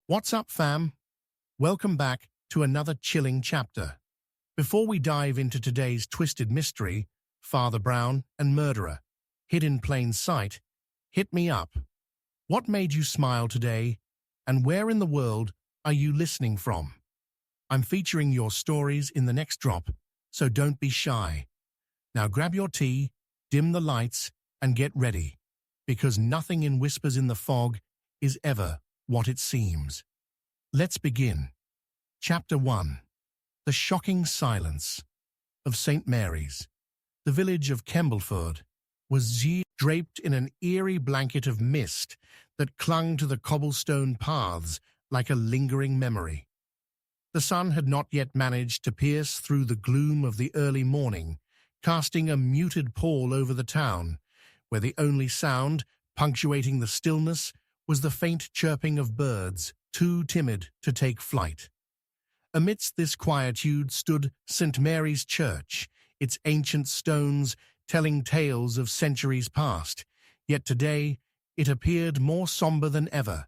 What's up, fam? Welcome back to another chilling chapter. Before we dive into today's twisted mystery, Father Brown and Murderer, hid in plain sight, hit me up. What made you smile today, and where in the world are you listening from? I'm featuring your stories in the next drop, so don't be shy. Now grab your tea, dim the lights, and get ready, because nothing in Whispers in the Fog is ever what it seems. Let's begin. Chapter 1. The Shocking Silence of St. Mary's. The village of Kembleford was draped in an eerie blanket of mist that clung to the cobblestone paths like a lingering memory. The sun had not yet managed to pierce through the gloom of the early morning, casting a muted pall over the town, where the only sound punctuating the stillness was the faint chirping of birds, too timid to take flight. Amidst this quietude stood St. Mary's Church, its ancient stones telling tales of centuries past, yet today it appeared more somber than ever,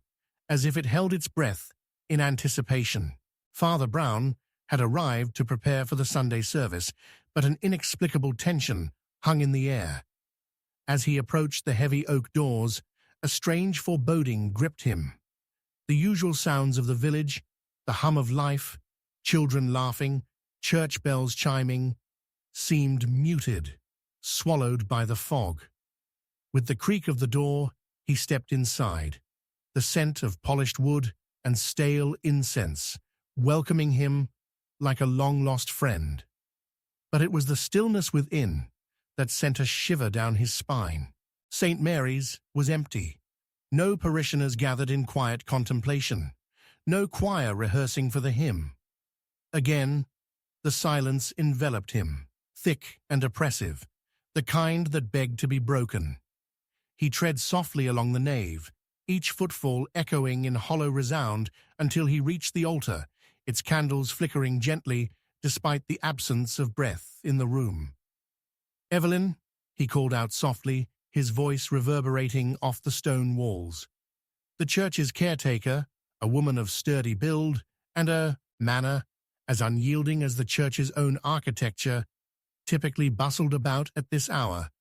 as if it held its breath in anticipation. Father Brown had arrived to prepare for the Sunday service, but an inexplicable tension hung in the air. As he approached the heavy oak doors, a strange foreboding gripped him. The usual sounds of the village, the hum of life, children laughing, church bells chiming, seemed muted, swallowed by the fog. With the creak of the door, he stepped inside, the scent of polished wood and stale incense welcoming him like a long-lost friend. But it was the stillness within that sent a shiver down his spine. St. Mary's was empty. No parishioners gathered in quiet contemplation. No choir rehearsing for the hymn. Again, the silence enveloped him, thick and oppressive, the kind that begged to be broken. He tread softly along the nave, each footfall echoing in hollow resound until he reached the altar, its candles flickering gently despite the absence of breath in the room. "Evelyn," he called out softly, his voice reverberating off the stone walls. The church's caretaker, a woman of sturdy build and a manner as unyielding as the church's own architecture, typically bustled about at this hour,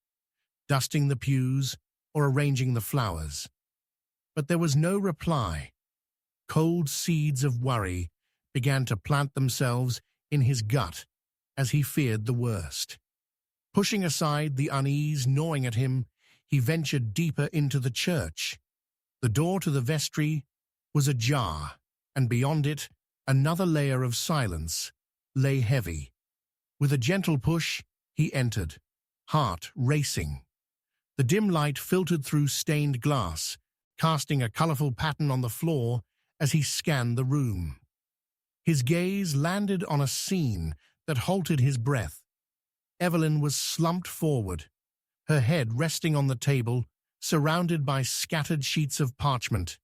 dusting the pews or arranging the flowers. But there was no reply. Cold seeds of worry began to plant themselves in his gut as he feared the worst. Pushing aside the unease gnawing at him, he ventured deeper into the church. The door to the vestry was ajar, and beyond it, another layer of silence lay heavy. With a gentle push, he entered, heart racing. The dim light filtered through stained glass, casting a colorful pattern on the floor as he scanned the room. His gaze landed on a scene that halted his breath. Evelyn was slumped forward, her head resting on the table, surrounded by scattered sheets of parchment.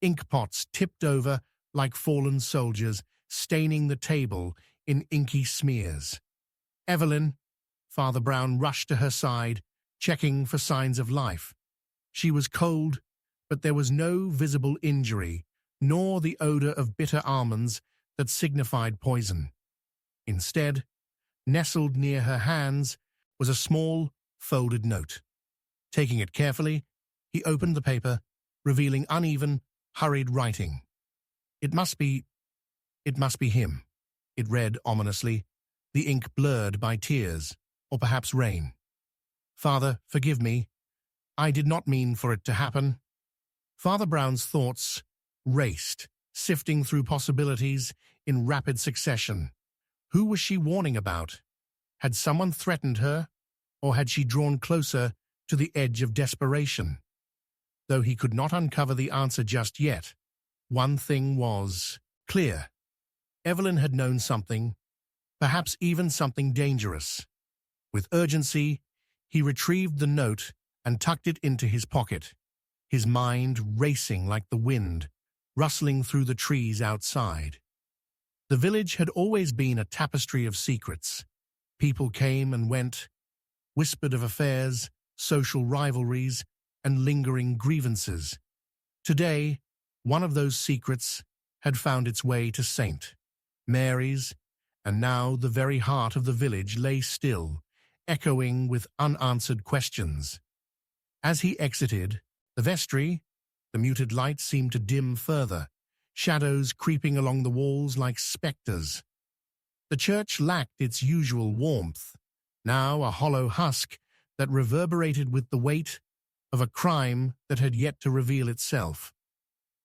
Ink pots tipped over like fallen soldiers, staining the table in inky smears. "Evelyn," Father Brown rushed to her side, checking for signs of life. She was cold, but there was no visible injury, nor the odor of bitter almonds that signified poison. Instead, nestled near her hands was a small, folded note. Taking it carefully, he opened the paper, revealing uneven, hurried writing. It must be him," it read ominously, the ink blurred by tears, or perhaps rain. "Father, forgive me. I did not mean for it to happen." Father Brown's thoughts raced, sifting through possibilities in rapid succession. Who was she warning about? Had someone threatened her, or had she drawn closer to the edge of desperation? Though he could not uncover the answer just yet, one thing was clear. Evelyn had known something, perhaps even something dangerous. With urgency, he retrieved the note and tucked it into his pocket, his mind racing like the wind, rustling through the trees outside. The village had always been a tapestry of secrets. People came and went, whispered of affairs, social rivalries, and lingering grievances. Today, One of those secrets had found its way to St. Mary's, and now the very heart of the village lay still, echoing with unanswered questions. As he exited the vestry, the muted light seemed to dim further, shadows creeping along the walls like spectres. The church lacked its usual warmth, now a hollow husk that reverberated with the weight of a crime that had yet to reveal itself.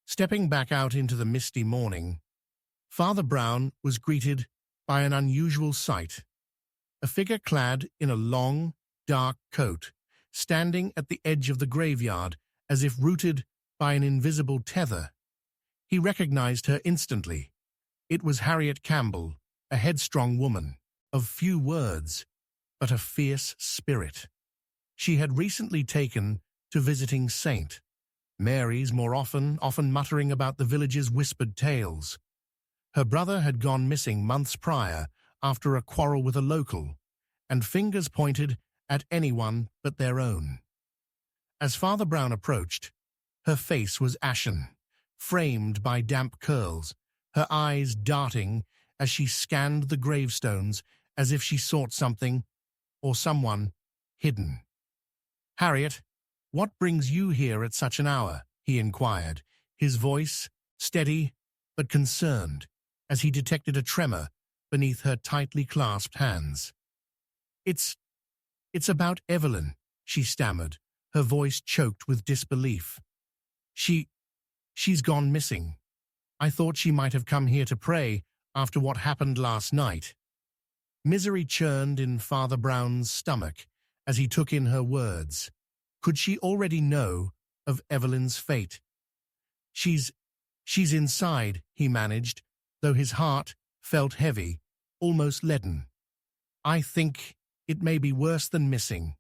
Stepping back out into the misty morning, Father Brown was greeted by an unusual sight. A figure clad in a long, dark coat, standing at the edge of the graveyard as if rooted by an invisible tether. He recognized her instantly. It was Harriet Campbell, a headstrong woman, of few words, but a fierce spirit. She had recently taken to visiting St. Mary's more often muttering about the village's whispered tales. Her brother had gone missing months prior after a quarrel with a local, and fingers pointed at anyone but their own. As Father Brown approached, her face was ashen, framed by damp curls, her eyes darting as she scanned the gravestones as if she sought something or someone hidden. "Harriet, what brings you here at such an hour?" he inquired, his voice steady but concerned, as he detected a tremor beneath her tightly clasped hands. It's about Evelyn," she stammered, her voice choked with disbelief. She's gone missing. I thought she might have come here to pray after what happened last night." Misery churned in Father Brown's stomach as he took in her words. Could she already know of Evelyn's fate? She's inside," he managed, though his heart felt heavy, almost leaden. "I think it may be worse than missing."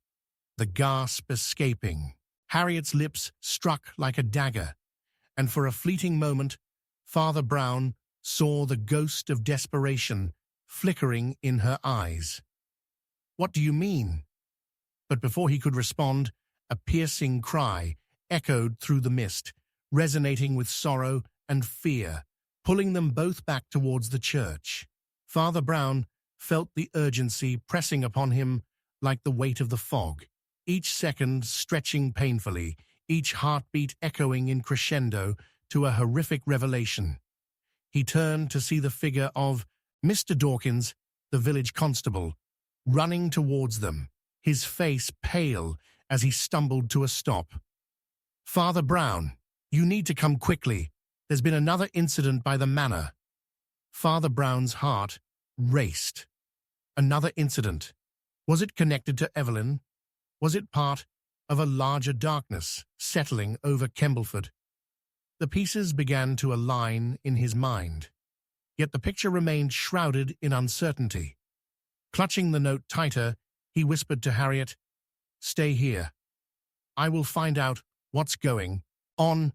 The gasp escaping. Harriet's lips struck like a dagger, and for a fleeting moment, Father Brown saw the ghost of desperation flickering in her eyes. "What do you mean?" But before he could respond, a piercing cry echoed through the mist, resonating with sorrow and fear, pulling them both back towards the church. Father Brown felt the urgency pressing upon him like the weight of the fog, each second stretching painfully, each heartbeat echoing in crescendo to a horrific revelation. He turned to see the figure of Mr. Dawkins, the village constable, running towards them, his face pale as he stumbled to a stop. "Father Brown, you need to come quickly. There's been another incident by the manor." Father Brown's heart raced. Another incident. Was it connected to Evelyn? Was it part of a larger darkness settling over Kembleford? The pieces began to align in his mind, yet the picture remained shrouded in uncertainty. Clutching the note tighter, he whispered to Harriet, "Stay here. I will find out what's going on."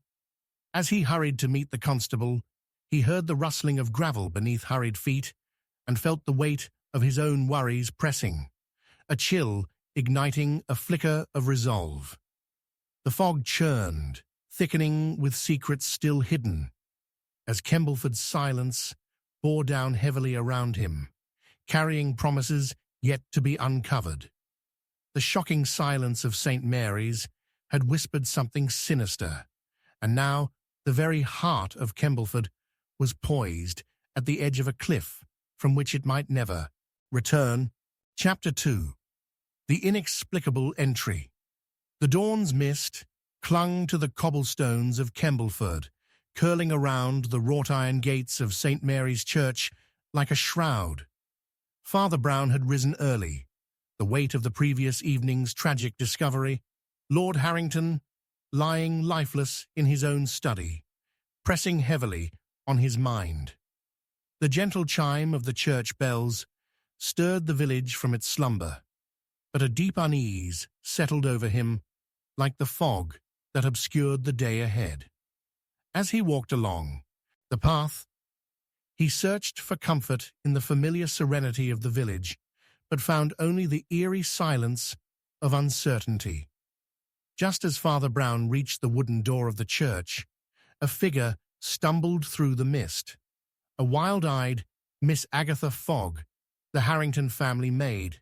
As he hurried to meet the constable, he heard the rustling of gravel beneath hurried feet and felt the weight of his own worries pressing, a chill igniting a flicker of resolve. The fog churned, thickening with secrets still hidden, as Kembleford's silence bore down heavily around him, carrying promises yet to be uncovered. The shocking silence of St. Mary's had whispered something sinister, and now the very heart of Kembleford was poised at the edge of a cliff from which it might never return. Chapter 2. The Inexplicable Entry. The dawn's mist clung to the cobblestones of Kembleford, curling around the wrought-iron gates of St. Mary's Church like a shroud. Father Brown had risen early, the weight of the previous evening's tragic discovery, Lord Harrington lying lifeless in his own study, pressing heavily on his mind. The gentle chime of the church bells stirred the village from its slumber, but a deep unease settled over him like the fog that obscured the day ahead. As he walked along the path, he searched for comfort in the familiar serenity of the village, but found only the eerie silence of uncertainty. Just as Father Brown reached the wooden door of the church, a figure stumbled through the mist. A wild-eyed Miss Agatha Fogg, the Harrington family maid.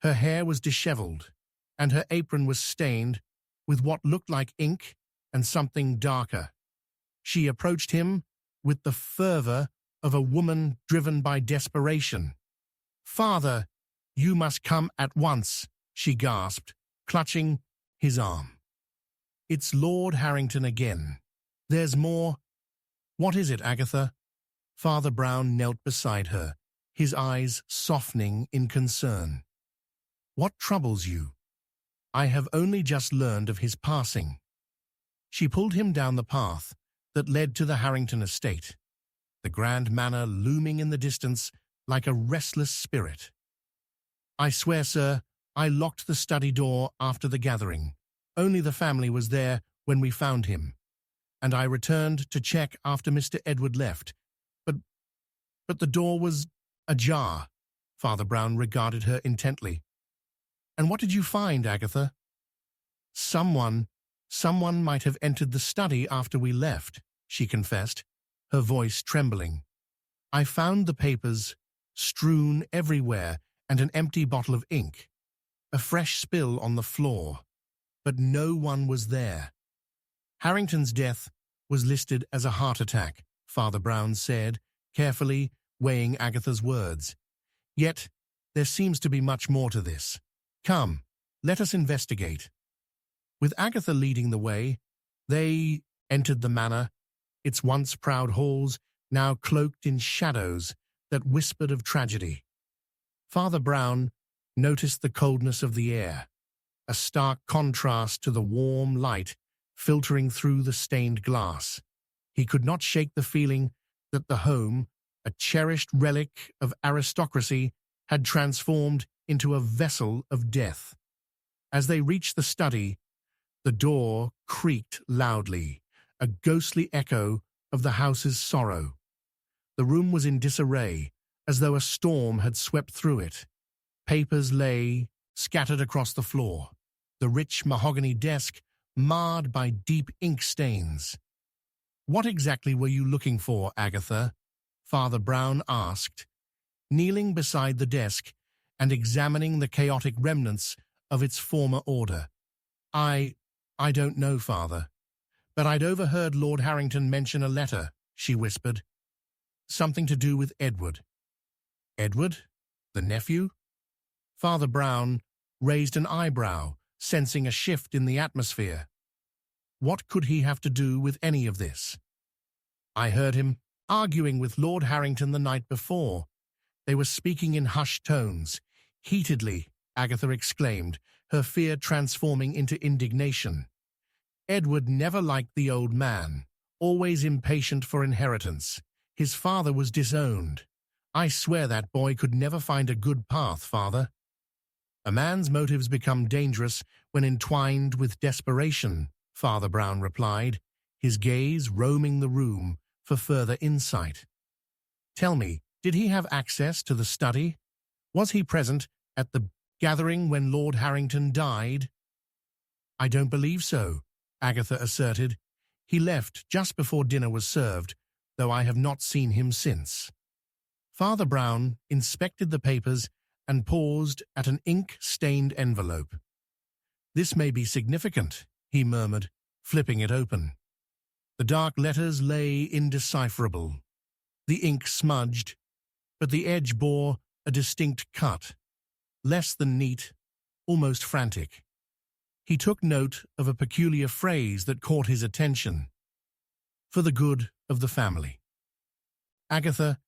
Her hair was disheveled, and her apron was stained with what looked like ink and something darker. She approached him with the fervor of a woman driven by desperation. "Father, you must come at once," she gasped, clutching his arm. "It's Lord Harrington again. There's more." "What is it, Agatha?" Father Brown knelt beside her, his eyes softening in concern. "What troubles you?" "I have only just learned of his passing." She pulled him down the path that led to the Harrington estate, the grand manor looming in the distance like a restless spirit. "I swear, sir, I locked the study door after the gathering. Only the family was there when we found him, and I returned to check after Mr. Edward left. But the door was ajar." Father Brown regarded her intently. "And what did you find, Agatha?" Someone might have entered the study after we left," she confessed, her voice trembling. "I found the papers strewn everywhere and an empty bottle of ink, a fresh spill on the floor, but no one was there." "Harrington's death was listed as a heart attack," Father Brown said, carefully weighing Agatha's words. "Yet there seems to be much more to this. Come, let us investigate." With Agatha leading the way, they entered the manor, its once proud halls now cloaked in shadows that whispered of tragedy. Father Brown noticed the coldness of the air, a stark contrast to the warm light filtering through the stained glass. He could not shake the feeling that the home, a cherished relic of aristocracy, had transformed into a vessel of death. As they reached the study, the door creaked loudly, a ghostly echo of the house's sorrow. The room was in disarray, as though a storm had swept through it. Papers lay scattered across the floor, the rich mahogany desk marred by deep ink stains. "What exactly were you looking for, Agatha?" Father Brown asked, kneeling beside the desk and examining the chaotic remnants of its former order. I don't know, Father, but I'd overheard Lord Harrington mention a letter," she whispered. "Something to do with Edward." "Edward? The nephew?" Father Brown raised an eyebrow, sensing a shift in the atmosphere. What could he have to do with any of this? "I heard him arguing with Lord Harrington the night before. They were speaking in hushed tones. Heatedly," Agatha exclaimed, her fear transforming into indignation. "Edward never liked the old man, always impatient for inheritance. His father was disowned. I swear that boy could never find a good path, Father." "A man's motives become dangerous when entwined with desperation," Father Brown replied, his gaze roaming the room for further insight. "Tell me, did he have access to the study? Was he present at the gathering when Lord Harrington died?" "I don't believe so," Agatha asserted. "He left just before dinner was served, though I have not seen him since." Father Brown inspected the papers and paused at an ink-stained envelope. "This may be significant," he murmured, flipping it open. The dark letters lay indecipherable. The ink smudged, but the edge bore a distinct cut, less than neat, almost frantic. He took note of a peculiar phrase that caught his attention. "For the good of the family." "Agatha,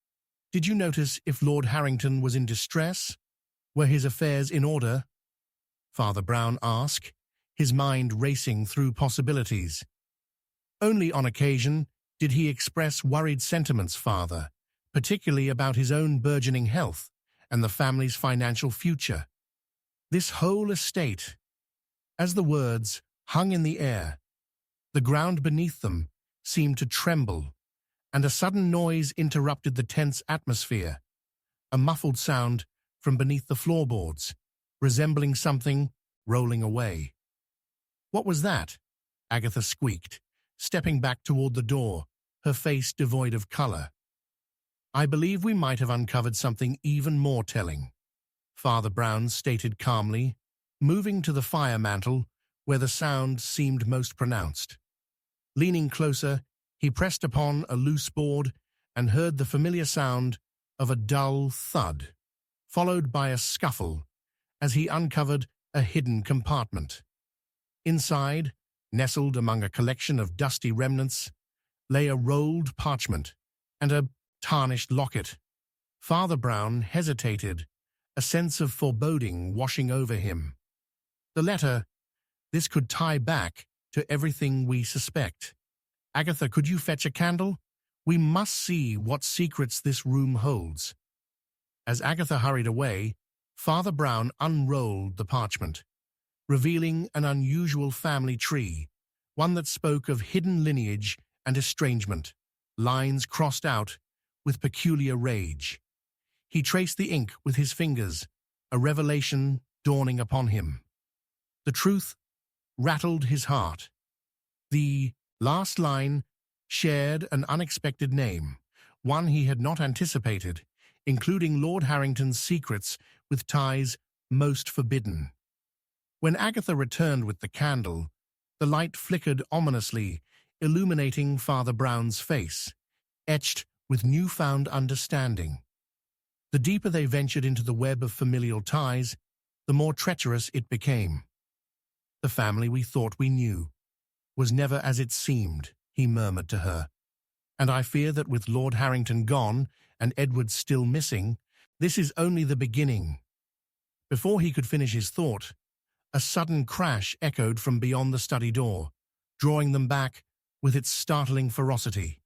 did you notice if Lord Harrington was in distress? Were his affairs in order?" Father Brown asked, his mind racing through possibilities. "Only on occasion did he express worried sentiments, Father, particularly about his own burgeoning health and the family's financial future. This whole estate," as the words hung in the air, the ground beneath them seemed to tremble, and a sudden noise interrupted the tense atmosphere, a muffled sound from beneath the floorboards, resembling something rolling away. "What was that?" Agatha squeaked, stepping back toward the door. her face devoid of color. "I believe we might have uncovered something even more telling," Father Brown stated calmly, moving to the fire mantel where the sound seemed most pronounced. Leaning closer, he pressed upon a loose board and heard the familiar sound of a dull thud, followed by a scuffle as he uncovered a hidden compartment. Inside, nestled among a collection of dusty remnants, lay a rolled parchment and a tarnished locket. Father Brown hesitated, a sense of foreboding washing over him. "The letter, this could tie back to everything we suspect. Agatha, could you fetch a candle? We must see what secrets this room holds." As Agatha hurried away, Father Brown unrolled the parchment, revealing an unusual family tree, one that spoke of hidden lineage and estrangement, lines crossed out with peculiar rage. He traced the ink with his fingers, a revelation dawning upon him. The truth rattled his heart. The last line shared an unexpected name, one he had not anticipated, including Lord Harrington's secrets with ties most forbidden. When Agatha returned with the candle, the light flickered ominously, illuminating Father Brown's face, etched with newfound understanding. The deeper they ventured into the web of familial ties, the more treacherous it became. "The family we thought we knew was never as it seemed," he murmured to her. "And I fear that with Lord Harrington gone and Edward still missing, this is only the beginning." Before he could finish his thought, a sudden crash echoed from beyond the study door, drawing them back with its startling ferocity.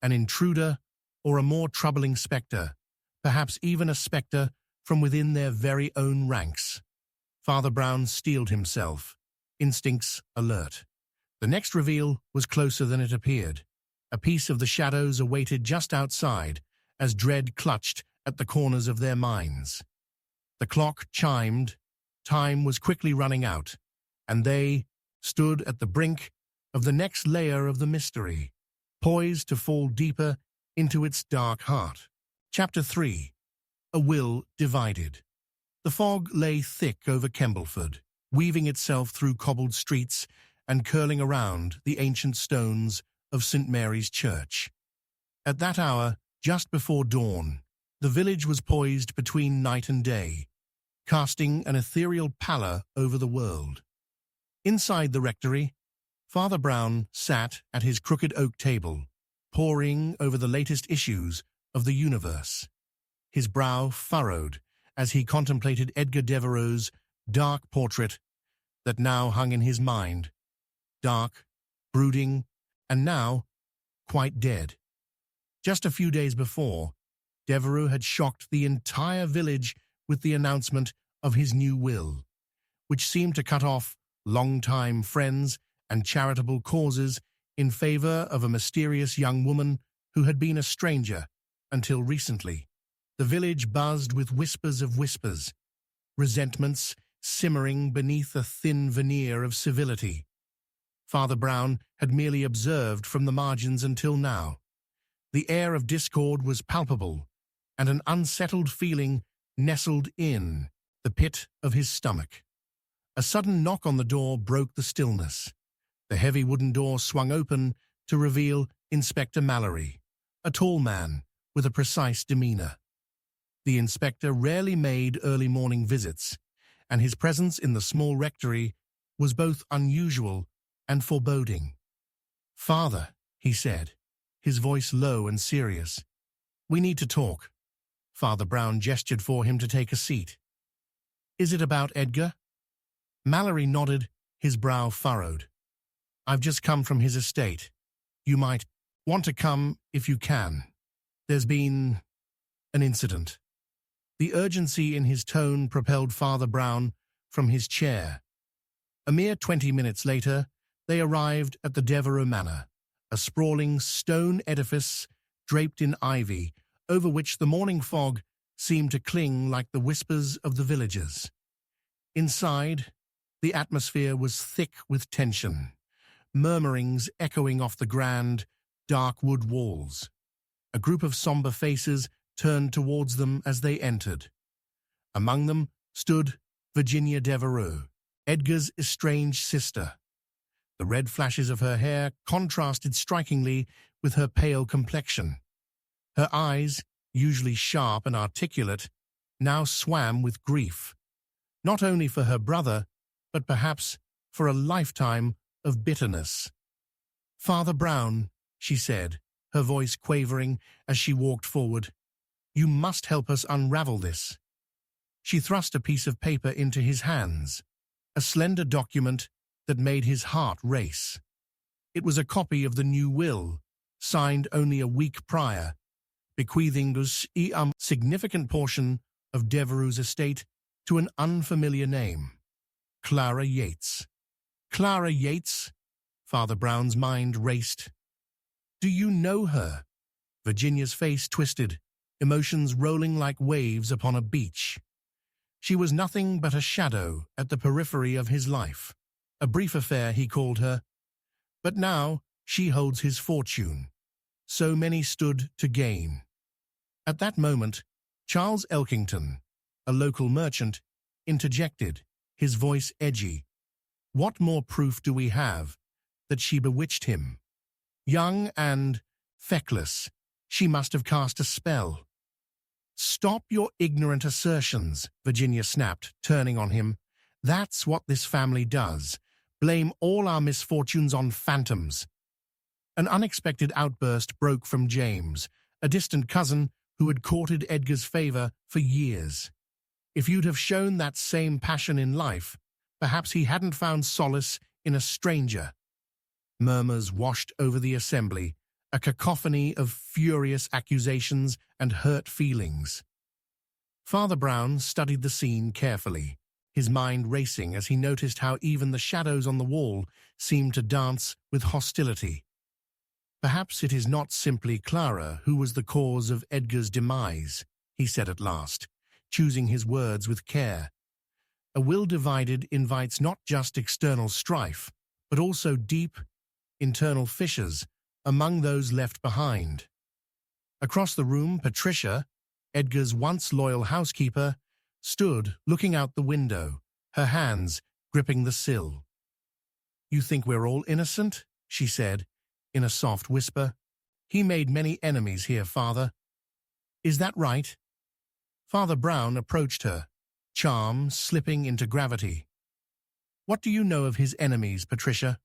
An intruder or a more troubling spectre, perhaps even a spectre from within their very own ranks. Father Brown steeled himself, instincts alert. The next reveal was closer than it appeared. A piece of the shadows awaited just outside as dread clutched at the corners of their minds. The clock chimed, time was quickly running out, and they stood at the brink of the next layer of the mystery, poised to fall deeper into its dark heart. Chapter 3. A Will Divided. The fog lay thick over Kembleford, weaving itself through cobbled streets and curling around the ancient stones of St. Mary's Church. At that hour, just before dawn, the village was poised between night and day, casting an ethereal pallor over the world. Inside the rectory, Father Brown sat at his crooked oak table, poring over the latest issues of the universe. His brow furrowed as he contemplated Edgar Devereux's dark portrait that now hung in his mind, dark, brooding, and now quite dead. Just a few days before, Devereux had shocked the entire village with the announcement of his new will, which seemed to cut off long-time friends and charitable causes in favor of a mysterious young woman who had been a stranger until recently. The village buzzed with whispers of whispers, resentments simmering beneath a thin veneer of civility. Father Brown had merely observed from the margins until now. The air of discord was palpable, and an unsettled feeling nestled in the pit of his stomach. A sudden knock on the door broke the stillness. The heavy wooden door swung open to reveal Inspector Mallory, a tall man with a precise demeanor. The inspector rarely made early morning visits, and his presence in the small rectory was both unusual and foreboding. "Father," he said, his voice low and serious, "we need to talk." Father Brown gestured for him to take a seat. "Is it about Edgar?" Mallory nodded, his brow furrowed. "I've just come from his estate. You might want to come if you can. There's been an incident." The urgency in his tone propelled Father Brown from his chair. A mere 20 minutes later, they arrived at the Devereux Manor, a sprawling stone edifice draped in ivy, over which the morning fog seemed to cling like the whispers of the villagers. Inside, the atmosphere was thick with tension, murmurings echoing off the grand, dark wood walls. A group of somber faces turned towards them as they entered. Among them stood Virginia Devereux, Edgar's estranged sister. The red flashes of her hair contrasted strikingly with her pale complexion. Her eyes, usually sharp and articulate, now swam with grief, not only for her brother, but perhaps for a lifetime of bitterness. "Father Brown," she said, her voice quavering as she walked forward, "you must help us unravel this." She thrust a piece of paper into his hands, a slender document that made his heart race. It was a copy of the new will, signed only a week prior, bequeathing a significant portion of Devereux's estate to an unfamiliar name, Clara Yates. Clara Yates? Father Brown's mind raced. "Do you know her?" Virginia's face twisted, emotions rolling like waves upon a beach. She was nothing but a shadow at the periphery of his life. A brief affair, he called her. But now she holds his fortune. So many stood to gain. At that moment, Charles Elkington, a local merchant, interjected, his voice edgy. "What more proof do we have that she bewitched him? Young and feckless, she must have cast a spell." "Stop your ignorant assertions," Virginia snapped, turning on him. "That's what this family does. Blame all our misfortunes on phantoms." An unexpected outburst broke from James, a distant cousin who had courted Edgar's favor for years. If you'd have shown that same passion in life, perhaps he hadn't found solace in a stranger. Murmurs washed over the assembly, a cacophony of furious accusations and hurt feelings. Father Brown studied the scene carefully, his mind racing as he noticed how even the shadows on the wall seemed to dance with hostility. "Perhaps it is not simply Clara who was the cause of Edgar's demise," he said at last, choosing his words with care. "A will divided invites not just external strife, but also deep, internal fissures among those left behind." Across the room, Patricia, Edgar's once loyal housekeeper, stood looking out the window, her hands gripping the sill. "You think we're all innocent?" she said, in a soft whisper. "He made many enemies here, Father. Is that right?" Father Brown approached her, charm slipping into gravity. "What do you know of his enemies, Patricia?"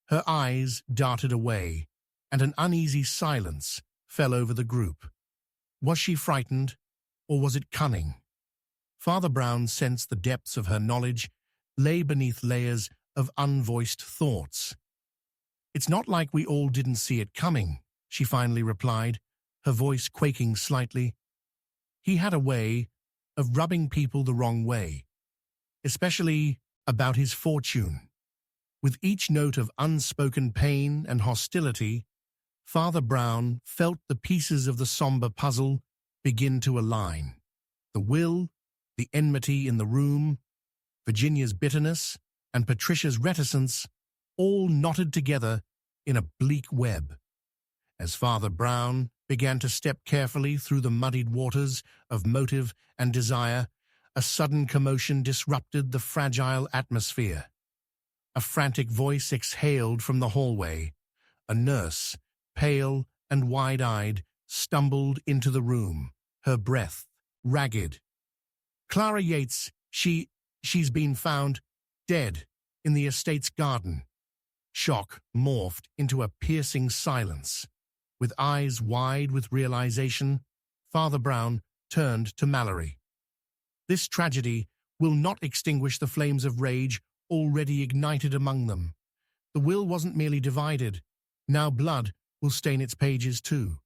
Her eyes darted away, and an uneasy silence fell over the group. Was she frightened, or was it cunning? Father Brown sensed the depths of her knowledge lay beneath layers of unvoiced thoughts. "It's not like we all didn't see it coming," she finally replied, her voice quaking slightly. "He had a way of rubbing people the wrong way, especially about his fortune." With each note of unspoken pain and hostility, Father Brown felt the pieces of the somber puzzle begin to align. The will, the enmity in the room, Virginia's bitterness, and Patricia's reticence all knotted together in a bleak web. As Father Brown began to step carefully through the muddied waters of motive and desire, a sudden commotion disrupted the fragile atmosphere. A frantic voice exhaled from the hallway. A nurse, pale and wide-eyed, stumbled into the room, her breath ragged. "Clara Yates, she's been found dead in the estate's garden." Shock morphed into a piercing silence. With eyes wide with realization, Father Brown turned to Mallory. "This tragedy will not extinguish the flames of rage already ignited among them. The will wasn't merely divided. Now blood will stain its pages too."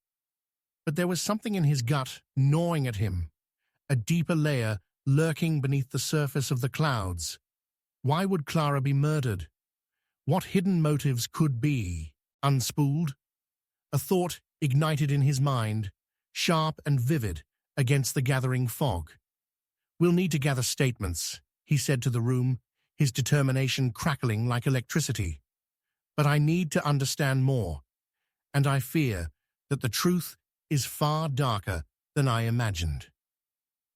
But there was something in his gut gnawing at him, a deeper layer lurking beneath the surface of the clouds. Why would Clara be murdered? What hidden motives could be unspooled? A thought ignited in his mind, sharp and vivid against the gathering fog. "We'll need to gather statements," he said to the room, his determination crackling like electricity. "But I need to understand more. and I fear that the truth is far darker than I imagined."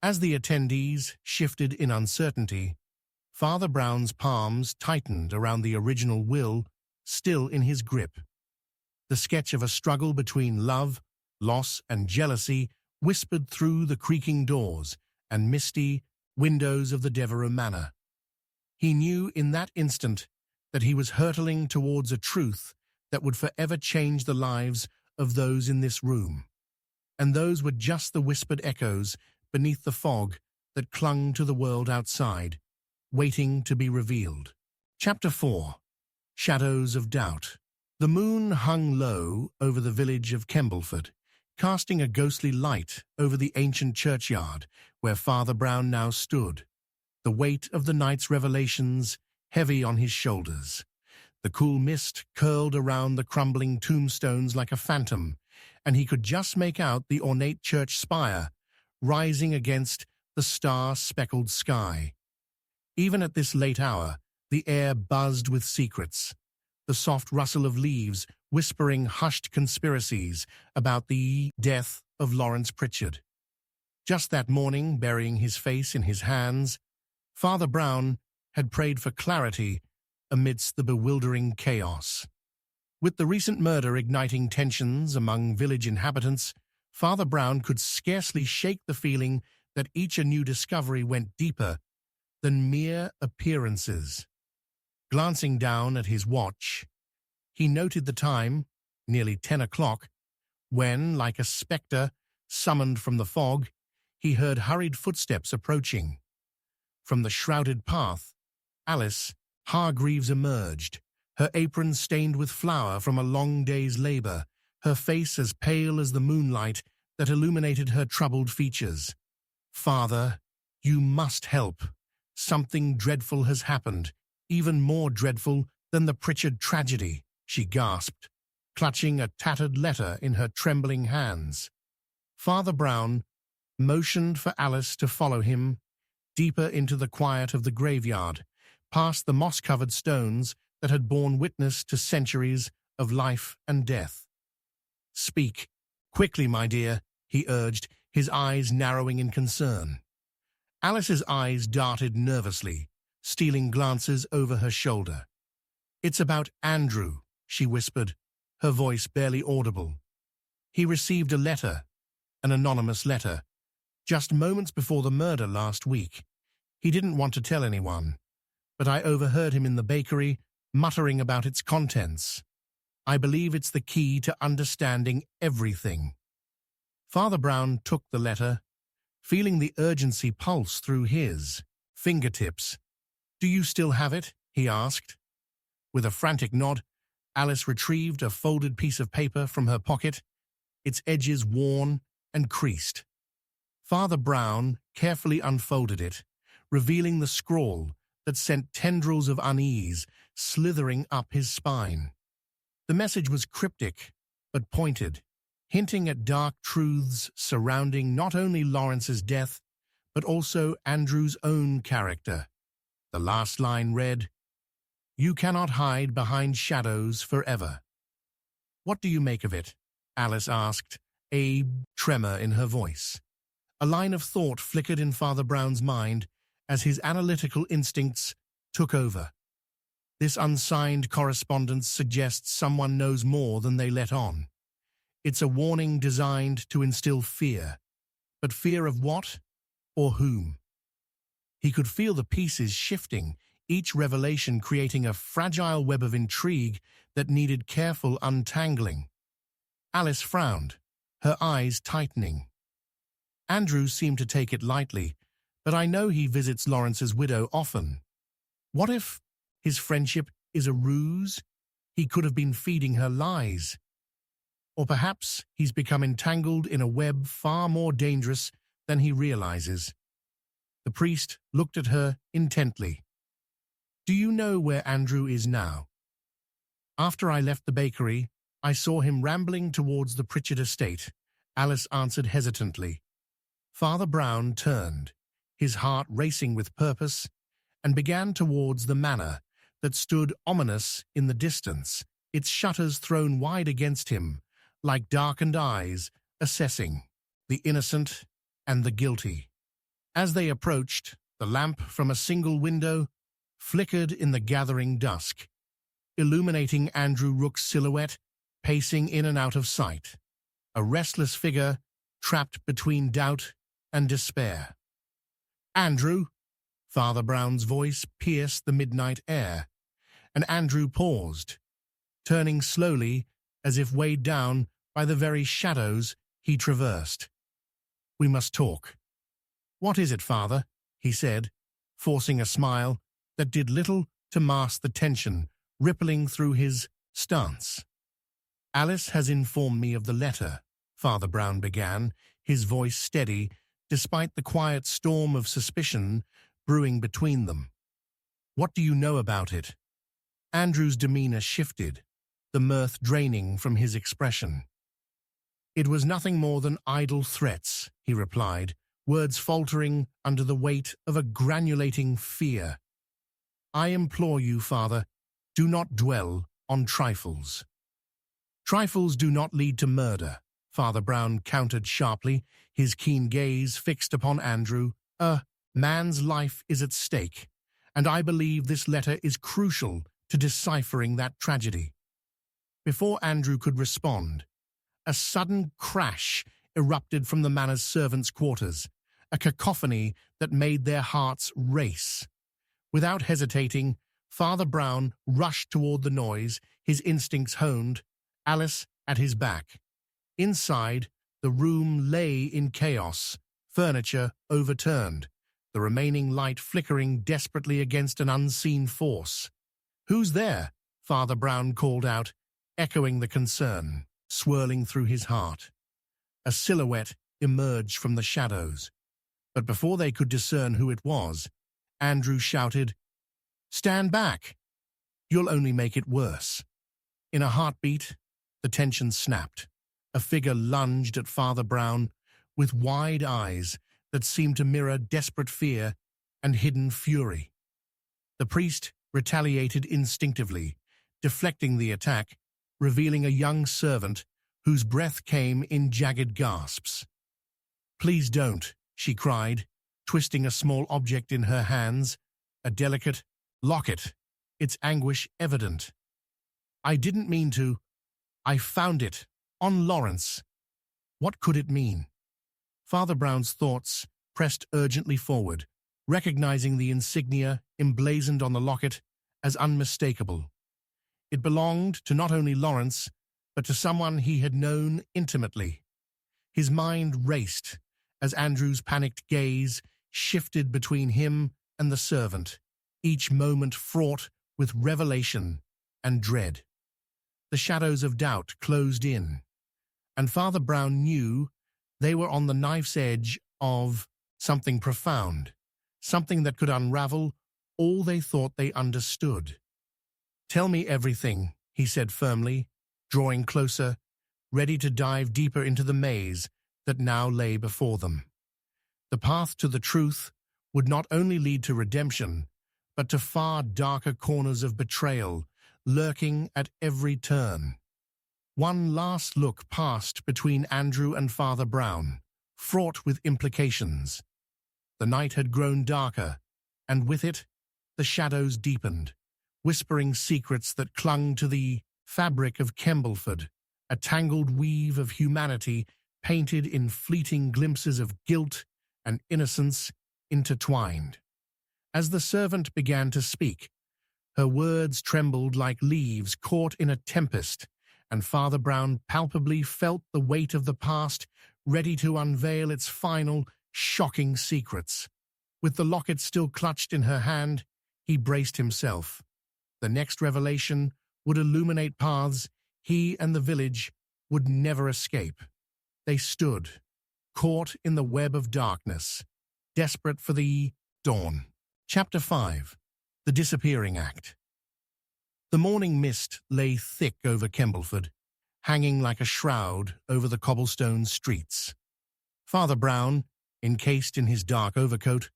As the attendees shifted in uncertainty, Father Brown's palms tightened around the original will still in his grip. The sketch of a struggle between love, loss, and jealousy whispered through the creaking doors and misty windows of the Devereux Manor. He knew in that instant that he was hurtling towards a truth that would forever change the lives of those in this room. And those were just the whispered echoes beneath the fog that clung to the world outside, waiting to be revealed. Chapter 4. Shadows of Doubt. The moon hung low over the village of Kembleford, casting a ghostly light over the ancient churchyard where Father Brown now stood, the weight of the night's revelations heavy on his shoulders. The cool mist curled around the crumbling tombstones like a phantom, and he could just make out the ornate church spire rising against the star-speckled sky. Even at this late hour, the air buzzed with secrets, the soft rustle of leaves whispering hushed conspiracies about the death of Lawrence Pritchard. Just that morning, burying his face in his hands, Father Brown had prayed for clarity amidst the bewildering chaos. With the recent murder igniting tensions among village inhabitants, Father Brown could scarcely shake the feeling that each new discovery went deeper than mere appearances. Glancing down at his watch, he noted the time, nearly 10 o'clock, when, like a spectre summoned from the fog, he heard hurried footsteps approaching. From the shrouded path, Alice Hargreaves emerged, her apron stained with flour from a long day's labor, her face as pale as the moonlight that illuminated her troubled features. "Father, you must help. Something dreadful has happened, even more dreadful than the Pritchard tragedy," she gasped, clutching a tattered letter in her trembling hands. Father Brown motioned for Alice to follow him deeper into the quiet of the graveyard, past the moss-covered stones that had borne witness to centuries of life and death. "Speak, quickly, my dear," he urged, his eyes narrowing in concern. Alice's eyes darted nervously, stealing glances over her shoulder. "It's about Andrew," she whispered, her voice barely audible. "He received a letter, an anonymous letter, just moments before the murder last week. He didn't want to tell anyone, but I overheard him in the bakery muttering about its contents. I believe it's the key to understanding everything." Father Brown took the letter, feeling the urgency pulse through his fingertips. "Do you still have it?" he asked. With a frantic nod, Alice retrieved a folded piece of paper from her pocket, its edges worn and creased. Father Brown carefully unfolded it, revealing the scrawl that sent tendrils of unease slithering up his spine. The message was cryptic but pointed, hinting at dark truths surrounding not only Lawrence's death, but also Andrew's own character. The last line read, "You cannot hide behind shadows forever." "What do you make of it?" Alice asked, a tremor in her voice. A line of thought flickered in Father Brown's mind as his analytical instincts took over. This unsigned correspondence suggests someone knows more than they let on. It's a warning designed to instill fear. But fear of what? Or whom? He could feel the pieces shifting, each revelation creating a fragile web of intrigue that needed careful untangling. Alice frowned, her eyes tightening. "Andrew seemed to take it lightly, but I know he visits Lawrence's widow often. What if his friendship is a ruse? He could have been feeding her lies. Or perhaps he's become entangled in a web far more dangerous than he realizes." The priest looked at her intently. "Do you know where Andrew is now?" "After I left the bakery, I saw him rambling towards the Pritchard estate," Alice answered hesitantly. Father Brown turned, his heart racing with purpose, and began towards the manor that stood ominous in the distance, its shutters thrown wide against him like darkened eyes, assessing the innocent and the guilty. As they approached, the lamp from a single window flickered in the gathering dusk, illuminating Andrew Rook's silhouette pacing in and out of sight, a restless figure trapped between doubt and despair. "Andrew!" Father Brown's voice pierced the midnight air, and Andrew paused, turning slowly as if weighed down by the very shadows he traversed. "We must talk." "What is it, Father?" he said, forcing a smile that did little to mask the tension rippling through his stance. "Alice has informed me of the letter," Father Brown began, his voice steady despite the quiet storm of suspicion brewing between them. "What do you know about it?" Andrew's demeanor shifted, the mirth draining from his expression. "It was nothing more than idle threats," he replied, words faltering under the weight of a granulating fear. "I implore you, Father, do not dwell on trifles." "Trifles do not lead to murder," Father Brown countered sharply, his keen gaze fixed upon Andrew. "A man's life is at stake, and I believe this letter is crucial to deciphering that tragedy." Before Andrew could respond, a sudden crash erupted from the manor's servants' quarters, a cacophony that made their hearts race. Without hesitating, Father Brown rushed toward the noise, his instincts honed, Alice at his back. Inside, the room lay in chaos, furniture overturned, the remaining light flickering desperately against an unseen force. "Who's there?" Father Brown called out, echoing the concern swirling through his heart. A silhouette emerged from the shadows, but before they could discern who it was, Andrew shouted, "Stand back! You'll only make it worse." In a heartbeat, the tension snapped. A figure lunged at Father Brown with wide eyes that seemed to mirror desperate fear and hidden fury. The priest retaliated instinctively, deflecting the attack, revealing a young servant whose breath came in jagged gasps. "Please don't," she cried, twisting a small object in her hands, a delicate locket, its anguish evident. "I didn't mean to. I found it, on Lawrence." What could it mean? Father Brown's thoughts pressed urgently forward, recognizing the insignia emblazoned on the locket as unmistakable. It belonged to not only Lawrence, but to someone he had known intimately. His mind raced as Andrew's panicked gaze shifted between him and the servant, each moment fraught with revelation and dread. The shadows of doubt closed in, and Father Brown knew they were on the knife's edge of something profound, something that could unravel all they thought they understood. "Tell me everything," he said firmly, drawing closer, ready to dive deeper into the maze that now lay before them. The path to the truth would not only lead to redemption, but to far darker corners of betrayal lurking at every turn. One last look passed between Andrew and Father Brown, fraught with implications. The night had grown darker, and with it, the shadows deepened, whispering secrets that clung to the fabric of Kembleford, a tangled weave of humanity painted in fleeting glimpses of guilt and innocence intertwined. As the servant began to speak, her words trembled like leaves caught in a tempest, and Father Brown palpably felt the weight of the past ready to unveil its final, shocking secrets. With the locket still clutched in her hand, he braced himself. The next revelation would illuminate paths he and the village would never escape. They stood, caught in the web of darkness, desperate for the dawn. Chapter 5. The Disappearing Act. The morning mist lay thick over Kembleford, hanging like a shroud over the cobblestone streets. Father Brown, encased in his dark overcoat,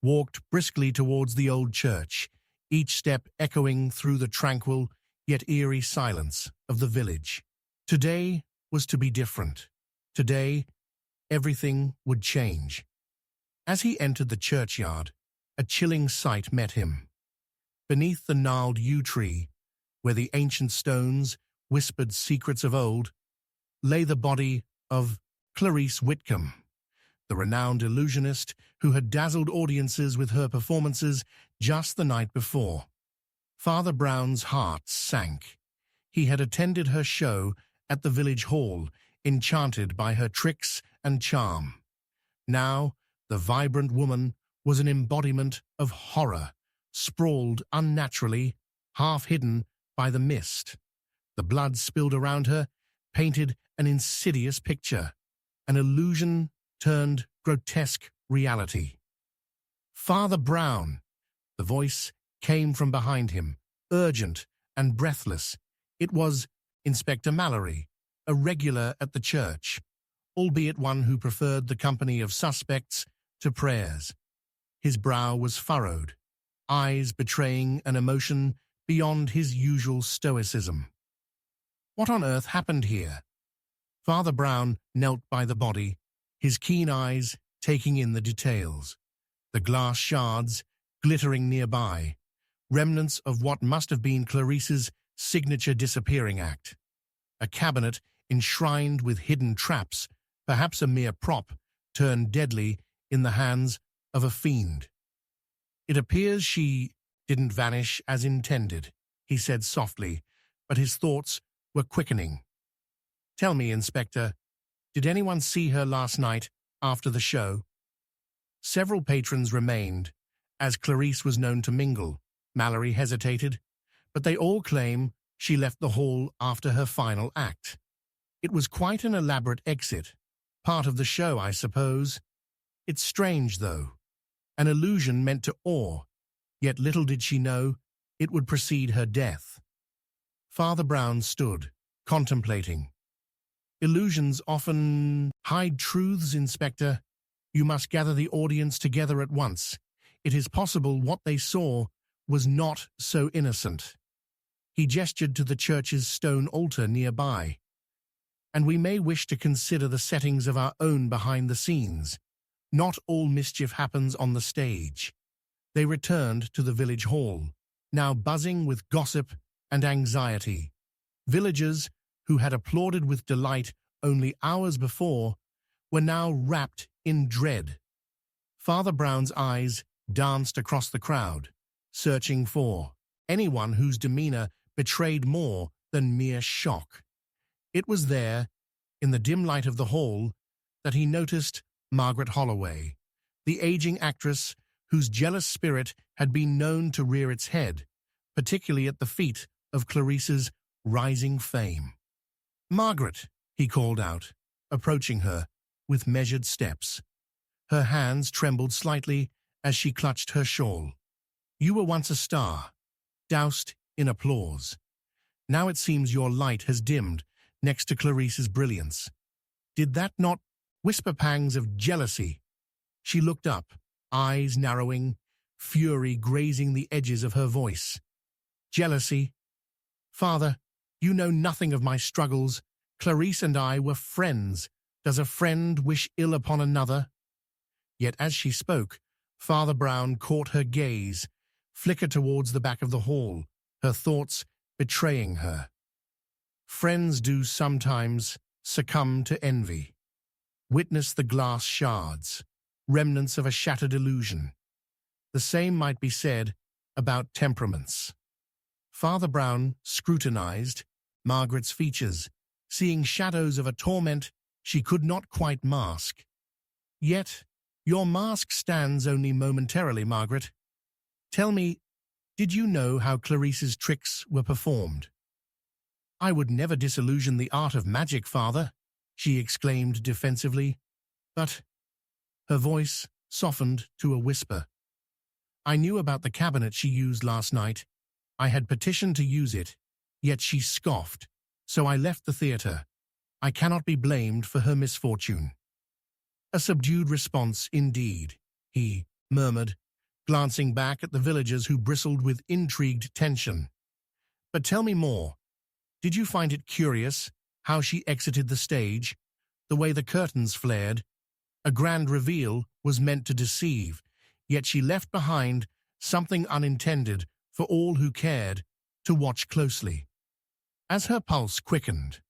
walked briskly towards the old church, each step echoing through the tranquil yet eerie silence of the village. Today was to be different. Today, everything would change. As he entered the churchyard, a chilling sight met him. Beneath the gnarled yew tree, where the ancient stones whispered secrets of old, lay the body of Clarice Whitcomb, the renowned illusionist who had dazzled audiences with her performances just the night before. Father Brown's heart sank. He had attended her show at the village hall, enchanted by her tricks and charm. Now, the vibrant woman was an embodiment of horror, sprawled unnaturally, half hidden by the mist. The blood spilled around her, painted an insidious picture, an illusion turned grotesque reality. "Father Brown!" The voice came from behind him, urgent and breathless. It was Inspector Mallory, a regular at the church, albeit one who preferred the company of suspects to prayers. His brow was furrowed, eyes betraying an emotion beyond his usual stoicism. What on earth happened here? Father Brown knelt by the body, his keen eyes taking in the details. The glass shards glittering nearby, remnants of what must have been Clarice's signature disappearing act. A cabinet enshrined with hidden traps, perhaps a mere prop, turned deadly in the hands of a fiend. "It appears she didn't vanish as intended," he said softly, but his thoughts were quickening. "Tell me, Inspector, did anyone see her last night after the show?" Several patrons remained, as Clarice was known to mingle. Mallory hesitated, but they all claim she left the hall after her final act. "It was quite an elaborate exit. Part of the show, I suppose. It's strange, though. An illusion meant to awe, yet little did she know it would precede her death." Father Brown stood, contemplating. "Illusions often hide truths, Inspector. You must gather the audience together at once. It is possible what they saw was not so innocent." He gestured to the church's stone altar nearby. "And we may wish to consider the settings of our own behind the scenes. Not all mischief happens on the stage." They returned to the village hall, now buzzing with gossip and anxiety. Villagers, who had applauded with delight only hours before, were now wrapped in dread. Father Brown's eyes danced across the crowd, searching for anyone whose demeanor betrayed more than mere shock. It was there, in the dim light of the hall, that he noticed Margaret Holloway, the aging actress whose jealous spirit had been known to rear its head, particularly at the feet of Clarice's rising fame. "Margaret," he called out, approaching her with measured steps. Her hands trembled slightly as she clutched her shawl. "You were once a star, doused in applause. Now it seems your light has dimmed next to Clarice's brilliance. Did that not whisper pangs of jealousy?" She looked up, eyes narrowing, fury grazing the edges of her voice. "Jealousy? Father, you know nothing of my struggles. Clarice and I were friends. Does a friend wish ill upon another?" Yet as she spoke, Father Brown caught her gaze, flicker towards the back of the hall, her thoughts betraying her. "Friends do sometimes succumb to envy. Witness the glass shards, remnants of a shattered illusion. The same might be said about temperaments." Father Brown scrutinized Margaret's features, seeing shadows of a torment she could not quite mask. "Yet, your mask stands only momentarily, Margaret. Tell me, did you know how Clarice's tricks were performed?" "I would never disillusion the art of magic, Father," she exclaimed defensively. "But—" her voice softened to a whisper. "I knew about the cabinet she used last night. I had petitioned to use it, yet she scoffed, so I left the theater. I cannot be blamed for her misfortune." "A subdued response indeed," he murmured, glancing back at the villagers who bristled with intrigued tension. "But tell me more. Did you find it curious how she exited the stage, the way the curtains flared. A grand reveal was meant to deceive, yet she left behind something unintended for all who cared to watch closely. As her pulse quickened,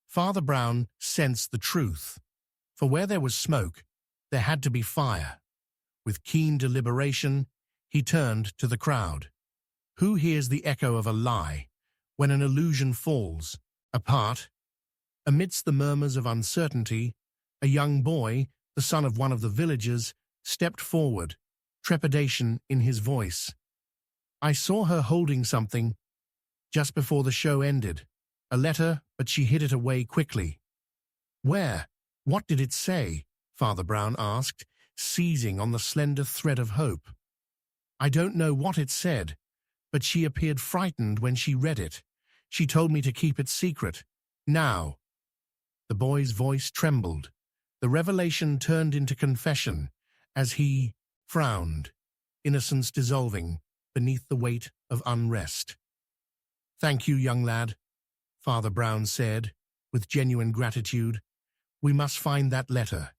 Father Brown sensed the truth. For where there was smoke, there had to be fire. With keen deliberation, he turned to the crowd. Who hears the echo of a lie when an illusion falls apart? Amidst the murmurs of uncertainty, a young boy, the son of one of the villagers, stepped forward, trepidation in his voice. I saw her holding something just before the show ended. A letter, but she hid it away quickly. Where? What did it say? Father Brown asked, seizing on the slender thread of hope. I don't know what it said, but she appeared frightened when she read it. She told me to keep it secret. Now. The boy's voice trembled. The revelation turned into confession as he frowned, innocence dissolving beneath the weight of unrest. Thank you, young lad, Father Brown said, with genuine gratitude. We must find that letter.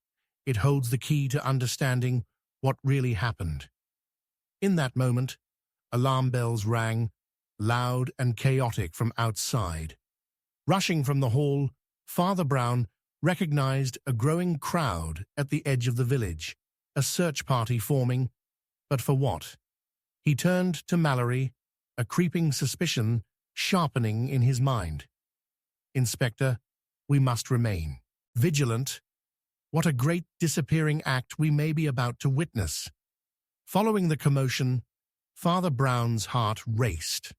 It holds the key to understanding what really happened. In that moment, alarm bells rang, loud and chaotic from outside. Rushing from the hall, Father Brown recognized a growing crowd at the edge of the village, a search party forming, but for what? He turned to Mallory, a creeping suspicion sharpening in his mind. Inspector, we must remain vigilant. What a great disappearing act we may be about to witness. Following the commotion, Father Brown's heart raced.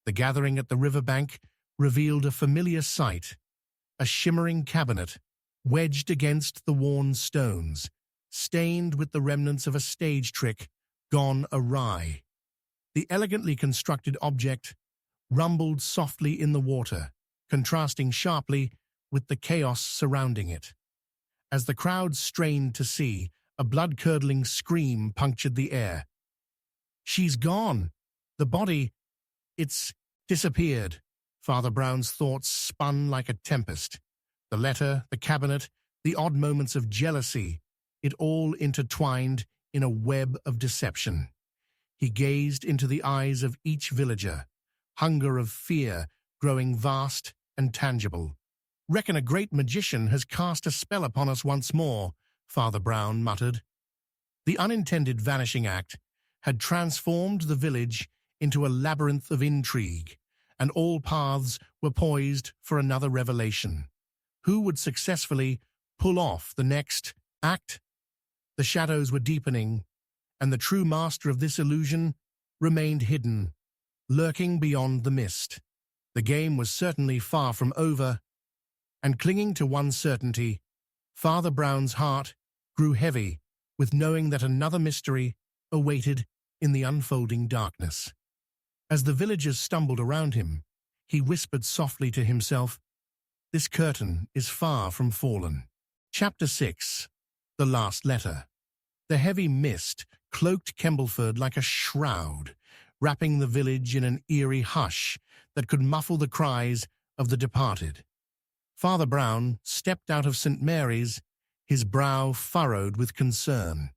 The gathering at the riverbank revealed a familiar sight, a shimmering cabinet wedged against the worn stones, stained with the remnants of a stage trick gone awry. The elegantly constructed object rumbled softly in the water, contrasting sharply with the chaos surrounding it. As the crowd strained to see, a blood-curdling scream punctured the air. She's gone. The body, it's disappeared. Father Brown's thoughts spun like a tempest. The letter, the cabinet, the odd moments of jealousy, it all intertwined in a web of deception. He gazed into the eyes of each villager, hunger of fear growing vast and tangible. Reckon a great magician has cast a spell upon us once more, Father Brown muttered. The unintended vanishing act had transformed the village into a labyrinth of intrigue, and all paths were poised for another revelation. Who would successfully pull off the next act? The shadows were deepening, and the true master of this illusion remained hidden, lurking beyond the mist. The game was certainly far from over, and clinging to one certainty, Father Brown's heart grew heavy with knowing that another mystery awaited in the unfolding darkness. As the villagers stumbled around him, he whispered softly to himself, "This curtain is far from fallen." Chapter 6. The Last Letter. The heavy mist cloaked Kembleford like a shroud, wrapping the village in an eerie hush that could muffle the cries of the departed. Father Brown stepped out of St. Mary's, his brow furrowed with concern.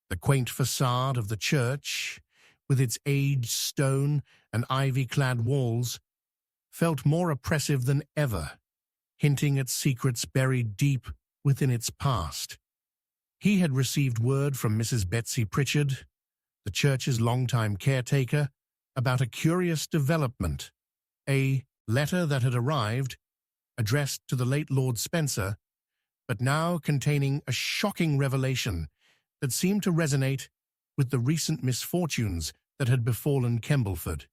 The quaint facade of the church, with its aged stone and ivy-clad walls, felt more oppressive than ever, hinting at secrets buried deep within its past. He had received word from Mrs. Betsy Pritchard, the church's longtime caretaker, about a curious development, a letter that had arrived, addressed to the late Lord Spencer, but now containing a shocking revelation that seemed to resonate with the recent misfortunes that had befallen Kembleford.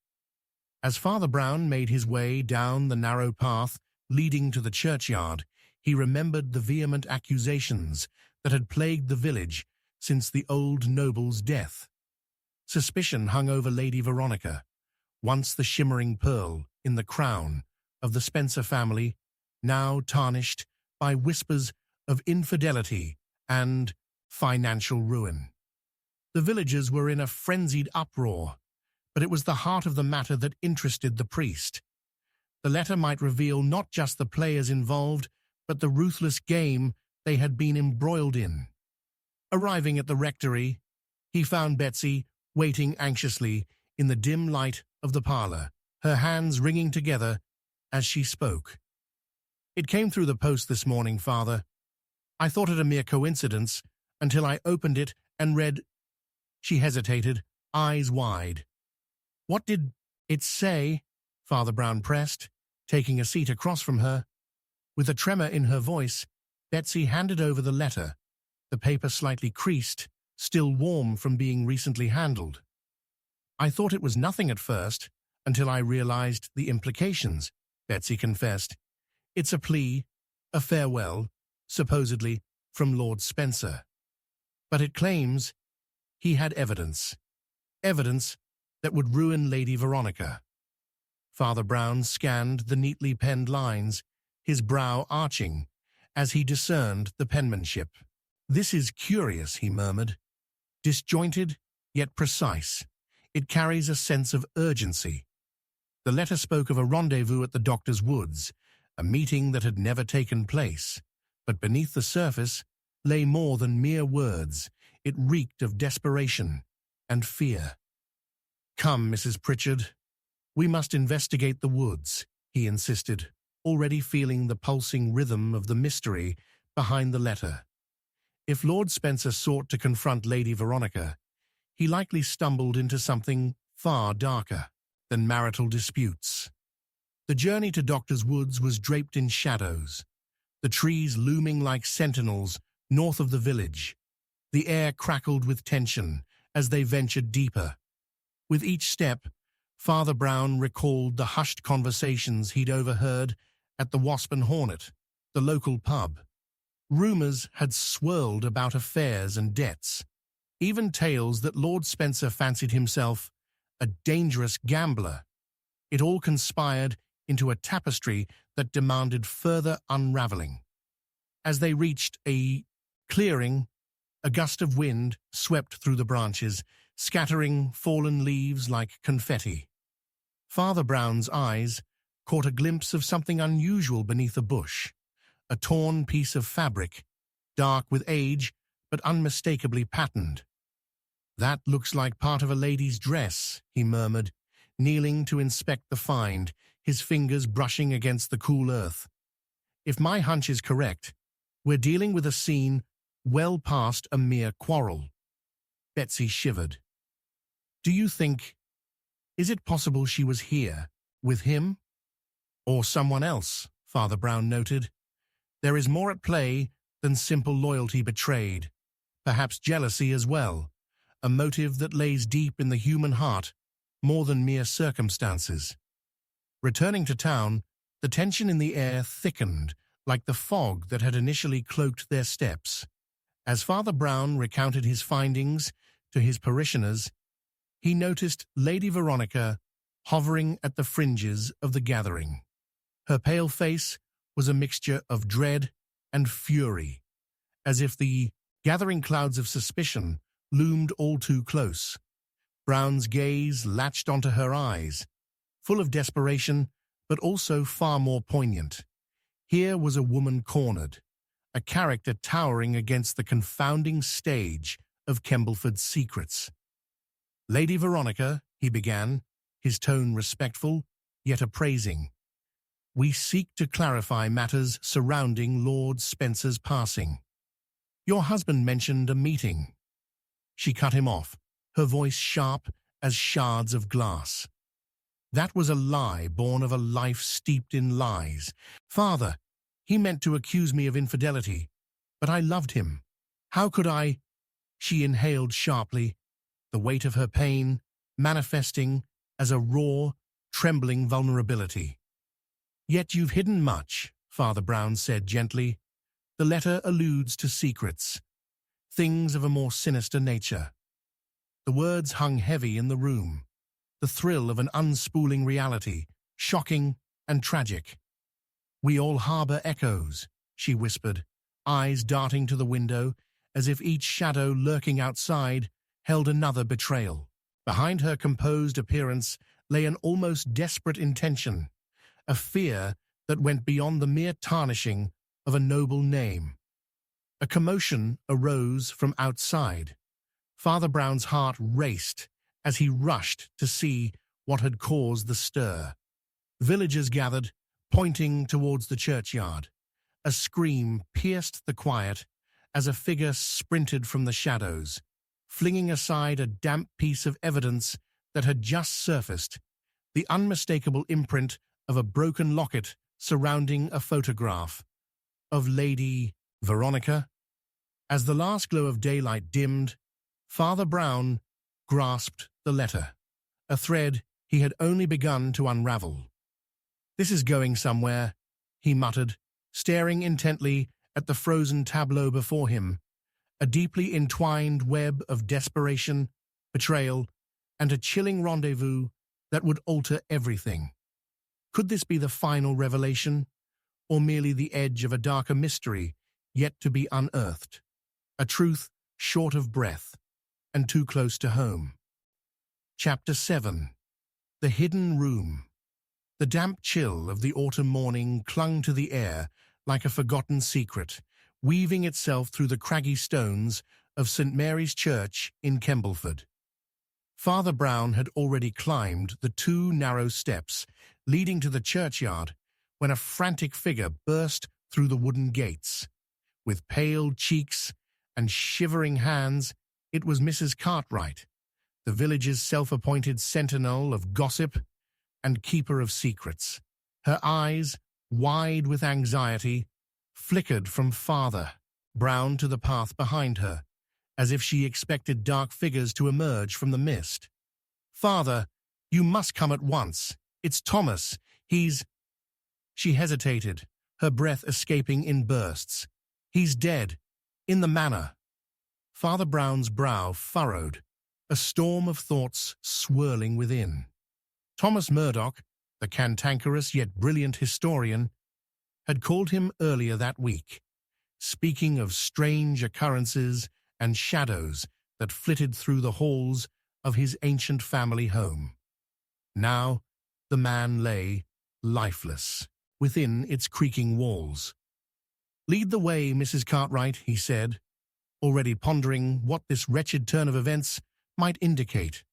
As Father Brown made his way down the narrow path leading to the churchyard, he remembered the vehement accusations that had plagued the village since the old noble's death. Suspicion hung over Lady Veronica, once the shimmering pearl in the crown of the Spencer family, now tarnished by whispers of infidelity and financial ruin. The villagers were in a frenzied uproar, but it was the heart of the matter that interested the priest. The letter might reveal not just the players involved, but the ruthless game they had been embroiled in. Arriving at the rectory, he found Betsy waiting anxiously in the dim light of the parlor, her hands wringing together as she spoke. "It came through the post this morning, Father. I thought it a mere coincidence until I opened it and read—" She hesitated, eyes wide. "What did it say?" Father Brown pressed, taking a seat across from her. With a tremor in her voice, Betsy handed over the letter, the paper slightly creased, still warm from being recently handled. "I thought it was nothing at first, until I realized the implications," Betsy confessed. "It's a plea, a farewell, supposedly from Lord Spencer. But it claims he had evidence that would ruin Lady Veronica." Father Brown scanned the neatly penned lines, his brow arching, as he discerned the penmanship. "This is curious," he murmured. "Disjointed, yet precise. It carries a sense of urgency." The letter spoke of a rendezvous at the doctor's woods, a meeting that had never taken place. But beneath the surface lay more than mere words. It reeked of desperation and fear. "Come, Mrs. Pritchard. We must investigate the woods," he insisted, already feeling the pulsing rhythm of the mystery behind the letter. If Lord Spencer sought to confront Lady Veronica, he likely stumbled into something far darker than marital disputes. The journey to Doctor's Woods was draped in shadows, the trees looming like sentinels north of the village. The air crackled with tension as they ventured deeper. With each step, Father Brown recalled the hushed conversations he'd overheard at the Wasp and Hornet, the local pub. Rumors had swirled about affairs and debts, even tales that Lord Spencer fancied himself a dangerous gambler. It all conspired into a tapestry that demanded further unraveling. As they reached a clearing, a gust of wind swept through the branches, scattering fallen leaves like confetti. Father Brown's eyes caught a glimpse of something unusual beneath a bush, a torn piece of fabric, dark with age but unmistakably patterned. "That looks like part of a lady's dress," he murmured, kneeling to inspect the find, his fingers brushing against the cool earth. "If my hunch is correct, we're dealing with a scene well past a mere quarrel." Betsy shivered. Is it possible she was here, with him? Or someone else?" Father Brown noted. "There is more at play than simple loyalty betrayed. Perhaps jealousy as well, a motive that lays deep in the human heart, more than mere circumstances." Returning to town, the tension in the air thickened like the fog that had initially cloaked their steps. As Father Brown recounted his findings to his parishioners, he noticed Lady Veronica hovering at the fringes of the gathering. Her pale face was a mixture of dread and fury, as if the gathering clouds of suspicion loomed all too close. Brown's gaze latched onto her eyes, full of desperation, but also far more poignant. Here was a woman cornered, a character towering against the confounding stage of Kembleford's secrets. "Lady Veronica," he began, his tone respectful, yet appraising, "we seek to clarify matters surrounding Lord Spencer's passing. Your husband mentioned a meeting." She cut him off, her voice sharp as shards of glass. "That was a lie born of a life steeped in lies. Father, he meant to accuse me of infidelity, but I loved him. How could I—" She inhaled sharply, the weight of her pain manifesting as a raw, trembling vulnerability. "Yet you've hidden much," Father Brown said gently. "The letter alludes to secrets, things of a more sinister nature." The words hung heavy in the room, the thrill of an unspooling reality, shocking and tragic. "We all harbor echoes," she whispered, eyes darting to the window, as if each shadow lurking outside held another betrayal. Behind her composed appearance lay an almost desperate intention, a fear that went beyond the mere tarnishing of a noble name. A commotion arose from outside. Father Brown's heart raced as he rushed to see what had caused the stir. Villagers gathered, pointing towards the churchyard. A scream pierced the quiet as a figure sprinted from the shadows, flinging aside a damp piece of evidence that had just surfaced, the unmistakable imprint of a broken locket surrounding a photograph of Lady Veronica. As the last glow of daylight dimmed, Father Brown grasped the letter, a thread he had only begun to unravel. "This is going somewhere," he muttered, staring intently at the frozen tableau before him, a deeply entwined web of desperation, betrayal, and a chilling rendezvous that would alter everything. Could this be the final revelation, or merely the edge of a darker mystery yet to be unearthed? A truth short of breath and too close to home. Chapter 7. The Hidden Room. The damp chill of the autumn morning clung to the air like a forgotten secret, weaving itself through the craggy stones of St. Mary's Church in Kembleford. Father Brown had already climbed the 2 narrow steps leading to the churchyard when a frantic figure burst through the wooden gates. With pale cheeks and shivering hands, it was Mrs. Cartwright, the village's self-appointed sentinel of gossip and keeper of secrets. Her eyes, wide with anxiety, flickered from Father Brown to the path behind her, as if she expected dark figures to emerge from the mist. "Father, you must come at once. It's Thomas. He's—" She hesitated, her breath escaping in bursts. "He's dead. In the manor." Father Brown's brow furrowed, a storm of thoughts swirling within. Thomas Murdoch, the cantankerous yet brilliant historian, had called him earlier that week, speaking of strange occurrences and shadows that flitted through the halls of his ancient family home. Now the man lay, lifeless, within its creaking walls. "Lead the way, Mrs. Cartwright," he said, already pondering what this wretched turn of events might indicate.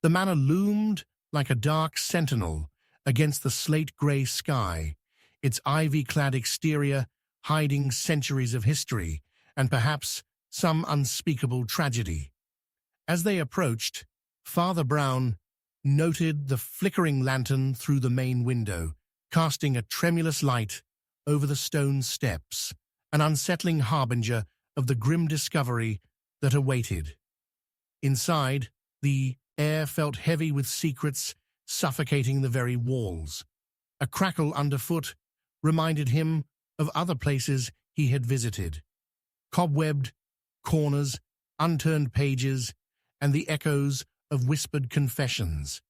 The manor loomed like a dark sentinel against the slate-grey sky, its ivy-clad exterior hiding centuries of history and perhaps some unspeakable tragedy. As they approached, Father Brown noted the flickering lantern through the main window, casting a tremulous light over the stone steps, an unsettling harbinger of the grim discovery that awaited. Inside, the air felt heavy with secrets suffocating the very walls. A crackle underfoot reminded him of other places he had visited. Cobwebbed corners, unturned pages, and the echoes of whispered confessions.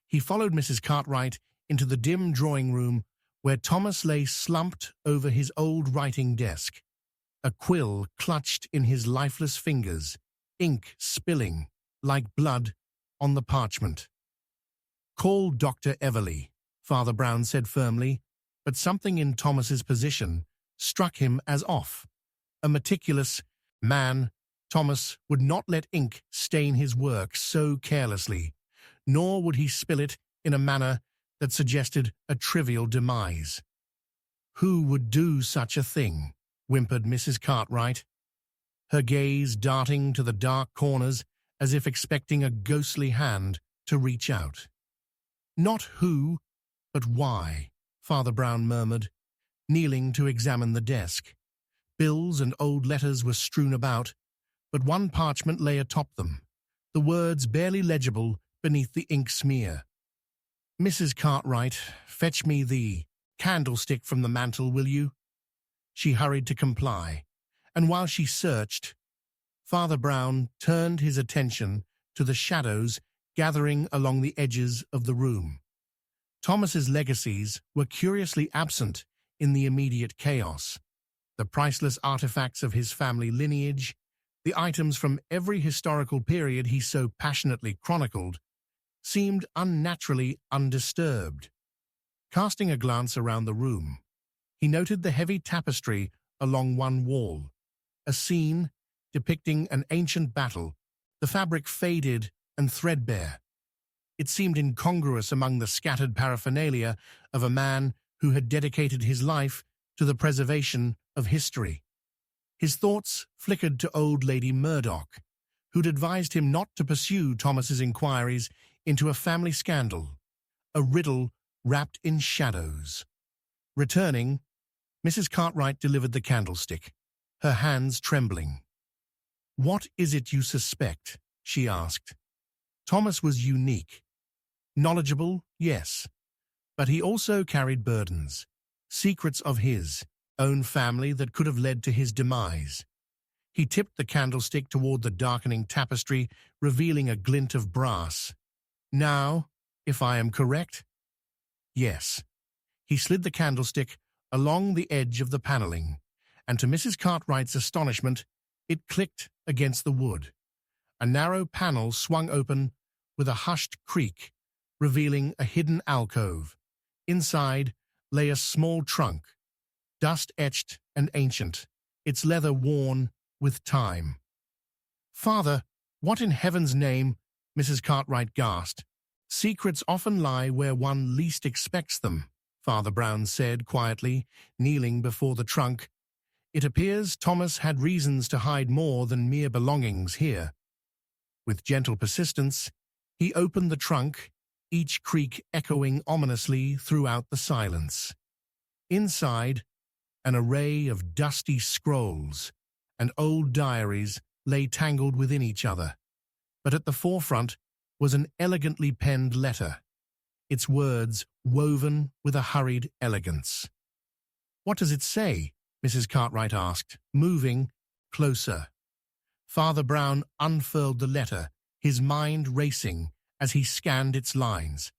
He followed Mrs. Cartwright into the dim drawing-room where Thomas lay slumped over his old writing desk, a quill clutched in his lifeless fingers, ink spilling like blood on the parchment. "Call Dr. Everly," Father Brown said firmly, but something in Thomas's position struck him as off. A meticulous man, Thomas would not let ink stain his work so carelessly, nor would he spill it in a manner that suggested a trivial demise. "Who would do such a thing?" whimpered Mrs. Cartwright, her gaze darting to the dark corners as if expecting a ghostly hand to reach out. "Not who, but why," Father Brown murmured, kneeling to examine the desk. Bills and old letters were strewn about, but one parchment lay atop them, the words barely legible beneath the ink smear. "Mrs. Cartwright, fetch me the candlestick from the mantel, will you?" She hurried to comply, and while she searched, Father Brown turned his attention to the shadows gathering along the edges of the room. Thomas's legacies were curiously absent in the immediate chaos. The priceless artifacts of his family lineage, the items from every historical period he so passionately chronicled, seemed unnaturally undisturbed. Casting a glance around the room, he noted the heavy tapestry along one wall, a scene depicting an ancient battle, the fabric faded and threadbare. It seemed incongruous among the scattered paraphernalia of a man who had dedicated his life to the preservation of history. His thoughts flickered to old Lady Murdoch, who'd advised him not to pursue Thomas's inquiries into a family scandal, a riddle wrapped in shadows. Returning, Mrs. Cartwright delivered the candlestick, her hands trembling. "What is it you suspect?" she asked. Thomas was unique. Knowledgeable, yes, but he also carried burdens, secrets of his own family that could have led to his demise. He tipped the candlestick toward the darkening tapestry, revealing a glint of brass. "Now, if I am correct?" "Yes." He slid the candlestick along the edge of the paneling, and to Mrs. Cartwright's astonishment, it clicked against the wood. A narrow panel swung open with a hushed creak, revealing a hidden alcove. Inside lay a small trunk, dust-etched and ancient, its leather worn with time. "Father, what in heaven's name?" Mrs. Cartwright gasped. "Secrets often lie where one least expects them," Father Brown said quietly, kneeling before the trunk. "It appears Thomas had reasons to hide more than mere belongings here." With gentle persistence, he opened the trunk, each creak echoing ominously throughout the silence. Inside, an array of dusty scrolls and old diaries lay tangled within each other, but at the forefront was an elegantly penned letter, its words woven with a hurried elegance. "What does it say?" Mrs. Cartwright asked, moving closer. Father Brown unfurled the letter, his mind racing as he scanned its lines.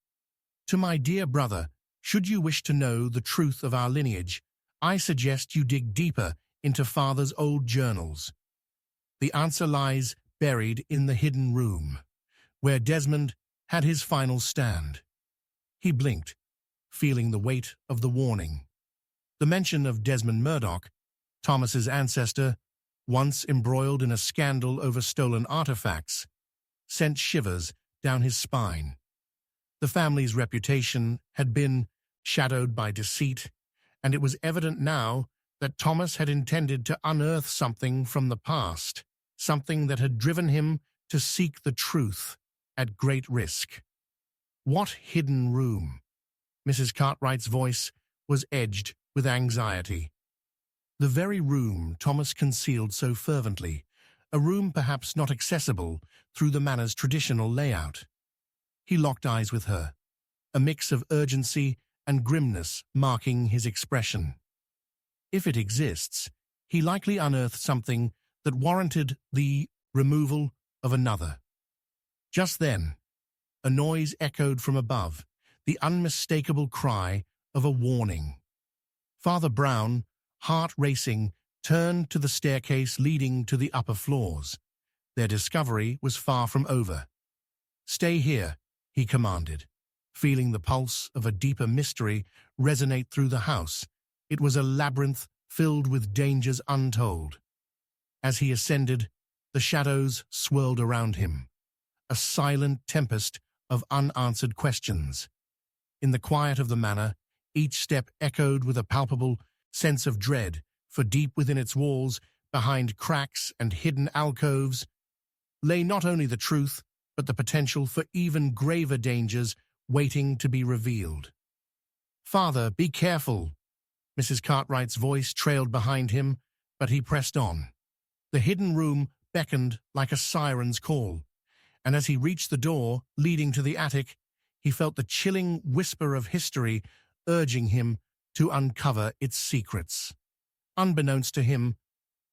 "To my dear brother, should you wish to know the truth of our lineage, I suggest you dig deeper into Father's old journals. The answer lies buried in the hidden room, where Desmond had his final stand." He blinked, feeling the weight of the warning. The mention of Desmond Murdoch, Thomas's ancestor, once embroiled in a scandal over stolen artifacts, sent shivers down his spine. The family's reputation had been shadowed by deceit, and it was evident now that Thomas had intended to unearth something from the past, something that had driven him to seek the truth at great risk. "What hidden room?" Mrs. Cartwright's voice was edged with anxiety. The very room Thomas concealed so fervently, a room perhaps not accessible through the manor's traditional layout. He locked eyes with her, a mix of urgency and grimness marking his expression. If it exists, he likely unearthed something that warranted the removal of another. Just then, a noise echoed from above, the unmistakable cry of a warning. Father Brown, heart racing, turned to the staircase leading to the upper floors. Their discovery was far from over. "Stay here," he commanded, feeling the pulse of a deeper mystery resonate through the house. It was a labyrinth filled with dangers untold. As he ascended, the shadows swirled around him, a silent tempest of unanswered questions. In the quiet of the manor, each step echoed with a palpable sense of dread, for deep within its walls, behind cracks and hidden alcoves, lay not only the truth, but the potential for even graver dangers waiting to be revealed. "Father, be careful!" Mrs. Cartwright's voice trailed behind him, but he pressed on. The hidden room beckoned like a siren's call, and as he reached the door leading to the attic, he felt the chilling whisper of history urging him to uncover its secrets. Unbeknownst to him,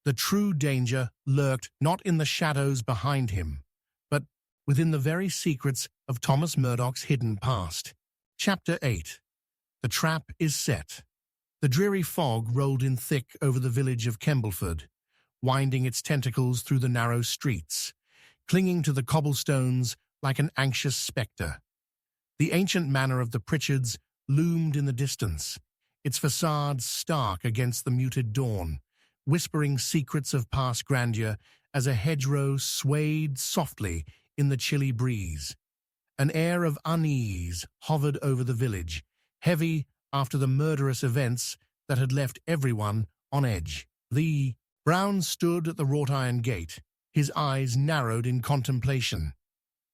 the true danger lurked not in the shadows behind him, but within the very secrets of Thomas Murdoch's hidden past. Chapter 8. The Trap is Set. The dreary fog rolled in thick over the village of Kembleford, winding its tentacles through the narrow streets, clinging to the cobblestones like an anxious spectre. The ancient manor of the Pritchards loomed in the distance, its facade stark against the muted dawn, whispering secrets of past grandeur as a hedgerow swayed softly in the chilly breeze. An air of unease hovered over the village, heavy after the murderous events that had left everyone on edge. Brown stood at the wrought-iron gate, his eyes narrowed in contemplation.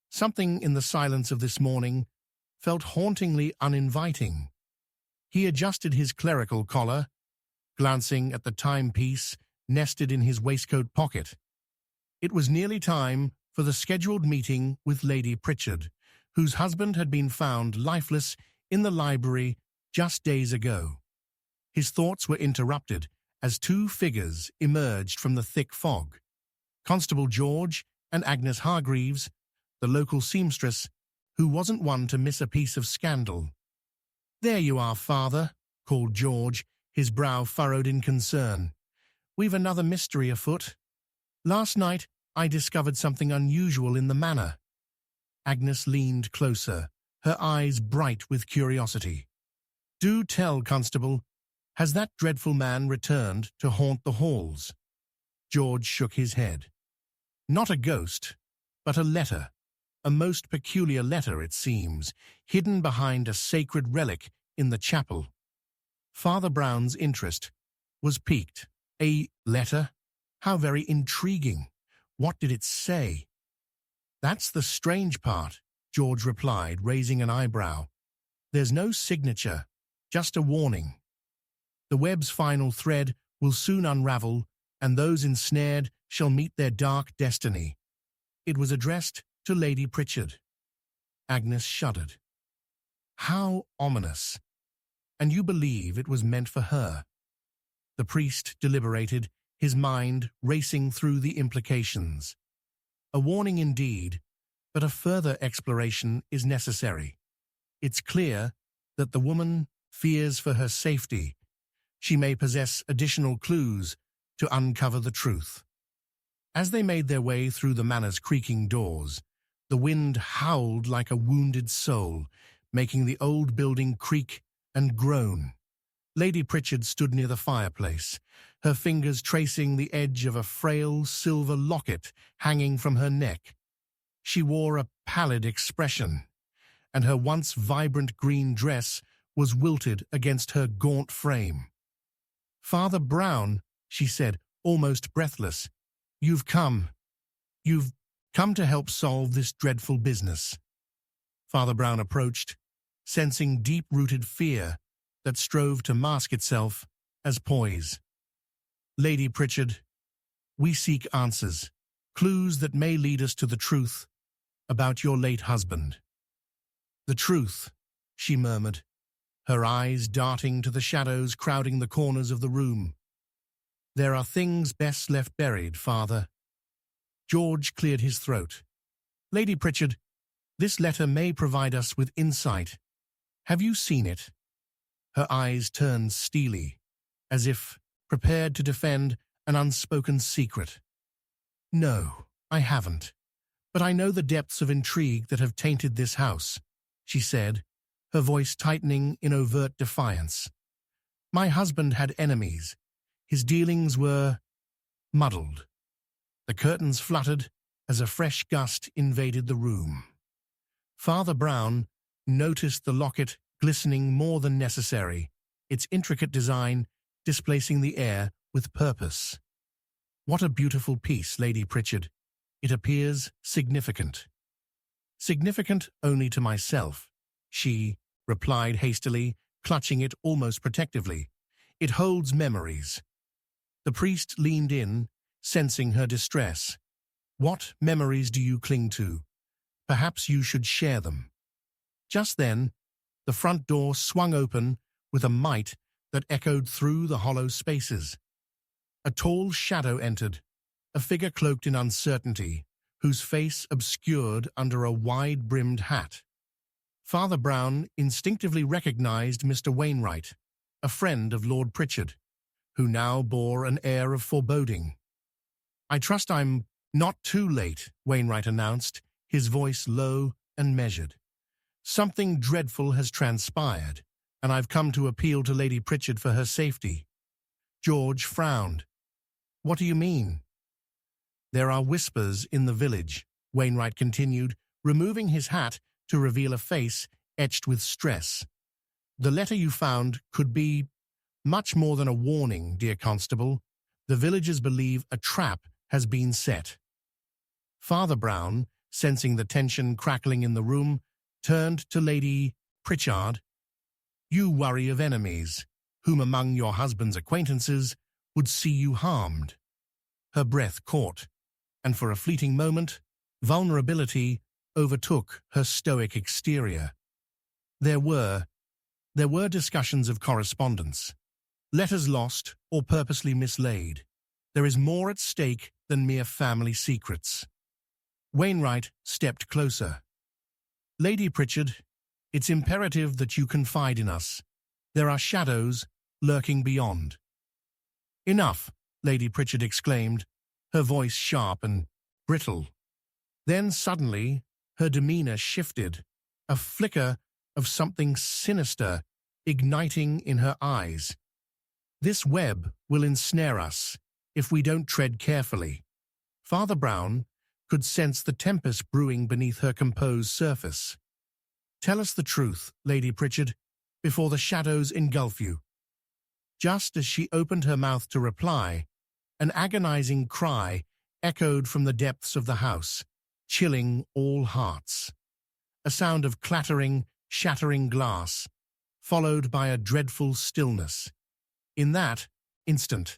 Something in the silence of this morning felt hauntingly uninviting. He adjusted his clerical collar, glancing at the timepiece nested in his waistcoat pocket. It was nearly time for the scheduled meeting with Lady Pritchard, whose husband had been found lifeless in the library just days ago. His thoughts were interrupted as two figures emerged from the thick fog. Constable George and Agnes Hargreaves, the local seamstress, who wasn't one to miss a piece of scandal. "There you are, Father," called George, his brow furrowed in concern. "We've another mystery afoot. Last night I discovered something unusual in the manor." Agnes leaned closer, her eyes bright with curiosity. "Do tell, Constable. Has that dreadful man returned to haunt the halls?" George shook his head. "Not a ghost, but a letter. A most peculiar letter, it seems, hidden behind a sacred relic in the chapel." Father Brown's interest was piqued. "A letter? How very intriguing. What did it say?" "That's the strange part," George replied, raising an eyebrow. "There's no signature, just a warning. The web's final thread will soon unravel, and those ensnared shall meet their dark destiny." It was addressed to Lady Pritchard. Agnes shuddered. "How ominous. And you believe it was meant for her?" The priest deliberated, his mind racing through the implications. "A warning indeed, but a further exploration is necessary. It's clear that the woman fears for her safety. She may possess additional clues to uncover the truth." As they made their way through the manor's creaking doors, the wind howled like a wounded soul, making the old building creak and groan. Lady Pritchard stood near the fireplace, her fingers tracing the edge of a frail silver locket hanging from her neck. She wore a pallid expression, and her once vibrant green dress was wilted against her gaunt frame. "Father Brown," she said, almost breathless, You've come to help solve this dreadful business." Father Brown approached, sensing deep-rooted fear that strove to mask itself as poise. "Lady Pritchard, we seek answers, clues that may lead us to the truth about your late husband." "The truth," she murmured, her eyes darting to the shadows crowding the corners of the room. "There are things best left buried, Father." George cleared his throat. "Lady Pritchard, this letter may provide us with insight. Have you seen it?" Her eyes turned steely, as if prepared to defend an unspoken secret. "No, I haven't. But I know the depths of intrigue that have tainted this house," she said, her voice tightening in overt defiance. "My husband had enemies. His dealings were muddled." The curtains fluttered as a fresh gust invaded the room. Father Brown noticed the locket glistening more than necessary, its intricate design displacing the air with purpose. "What a beautiful piece, Lady Pritchard. It appears significant." "Significant only to myself," she replied hastily, clutching it almost protectively. "It holds memories." The priest leaned in, sensing her distress. "What memories do you cling to? Perhaps you should share them." Just then, the front door swung open with a might that echoed through the hollow spaces. A tall shadow entered, a figure cloaked in uncertainty, whose face obscured under a wide-brimmed hat. Father Brown instinctively recognized Mr. Wainwright, a friend of Lord Pritchard, who now bore an air of foreboding. "I trust I'm not too late," Wainwright announced, his voice low and measured. "Something dreadful has transpired, and I've come to appeal to Lady Pritchard for her safety." George frowned. "What do you mean?" "There are whispers in the village," Wainwright continued, removing his hat to reveal a face etched with stress. "The letter you found could be much more than a warning, dear Constable. The villagers believe a trap has been set." Father Brown, sensing the tension crackling in the room, turned to Lady Pritchard. "You worry of enemies, whom among your husband's acquaintances would see you harmed." Her breath caught, and for a fleeting moment, vulnerability overtook her stoic exterior. There were discussions of correspondence, letters lost or purposely mislaid. There is more at stake than mere family secrets. Wainwright stepped closer. "Lady Pritchard, it's imperative that you confide in us. There are shadows lurking beyond." "Enough," Lady Pritchard exclaimed, her voice sharp and brittle. Then suddenly her demeanor shifted, a flicker of something sinister igniting in her eyes. "This web will ensnare us if we don't tread carefully." Father Brown could sense the tempest brewing beneath her composed surface. "Tell us the truth, Lady Pritchard, before the shadows engulf you." Just as she opened her mouth to reply, an agonizing cry echoed from the depths of the house, chilling all hearts. A sound of clattering, shattering glass, followed by a dreadful stillness. In that instant,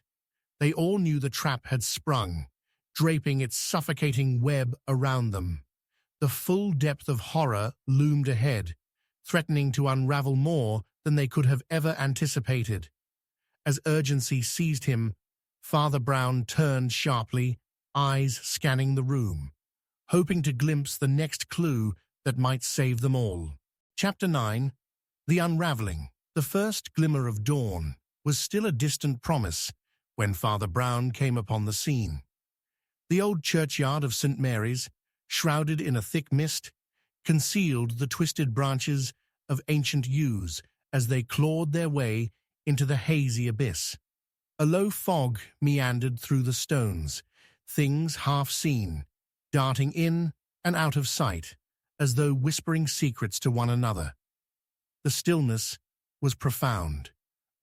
they all knew the trap had sprung, draping its suffocating web around them. The full depth of horror loomed ahead, threatening to unravel more than they could have ever anticipated. As urgency seized him, Father Brown turned sharply, eyes scanning the room, hoping to glimpse the next clue that might save them all. Chapter 9. The Unraveling. The first glimmer of dawn was still a distant promise when Father Brown came upon the scene. The old churchyard of St. Mary's, shrouded in a thick mist, concealed the twisted branches of ancient yews as they clawed their way into the hazy abyss. A low fog meandered through the stones, things half seen, darting in and out of sight, as though whispering secrets to one another. The stillness was profound,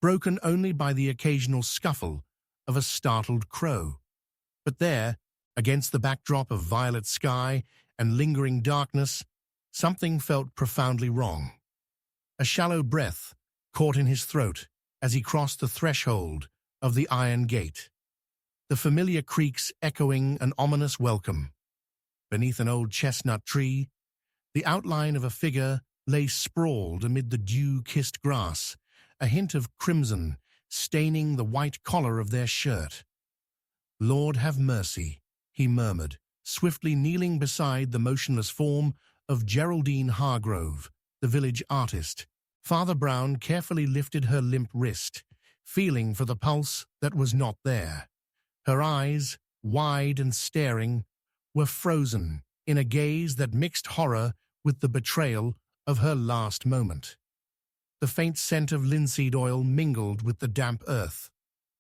broken only by the occasional scuffle of a startled crow. But there, against the backdrop of violet sky and lingering darkness, something felt profoundly wrong. A shallow breath caught in his throat as he crossed the threshold of the iron gate, the familiar creaks echoing an ominous welcome. Beneath an old chestnut tree, the outline of a figure lay sprawled amid the dew-kissed grass, a hint of crimson staining the white collar of their shirt. "Lord have mercy," he murmured, swiftly kneeling beside the motionless form of Geraldine Hargrove, the village artist. Father Brown carefully lifted her limp wrist, feeling for the pulse that was not there. Her eyes, wide and staring, were frozen in a gaze that mixed horror with the betrayal of her last moment. The faint scent of linseed oil mingled with the damp earth,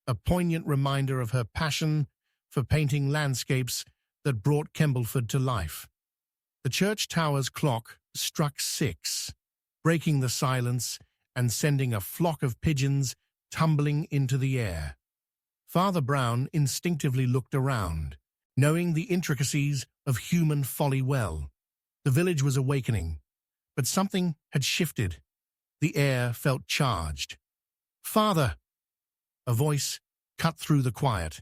a poignant reminder of her passion for painting landscapes that brought Kembleford to life. The church tower's clock struck 6, breaking the silence and sending a flock of pigeons tumbling into the air. Father Brown instinctively looked around, knowing the intricacies of human folly well. The village was awakening, but something had shifted. The air felt charged. "Father!" A voice cut through the quiet.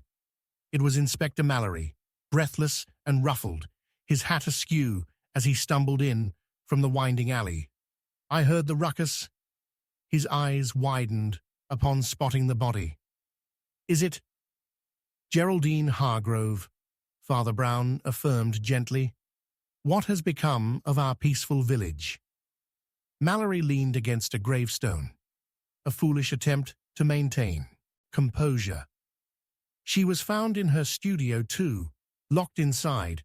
It was Inspector Mallory, breathless and ruffled, his hat askew as he stumbled in from the winding alley. "I heard the ruckus." His eyes widened upon spotting the body. "Is it—" "Geraldine Hargrove," Father Brown affirmed gently. "What has become of our peaceful village?" Mallory leaned against a gravestone, a foolish attempt to maintain composure. "She was found in her studio too, locked inside.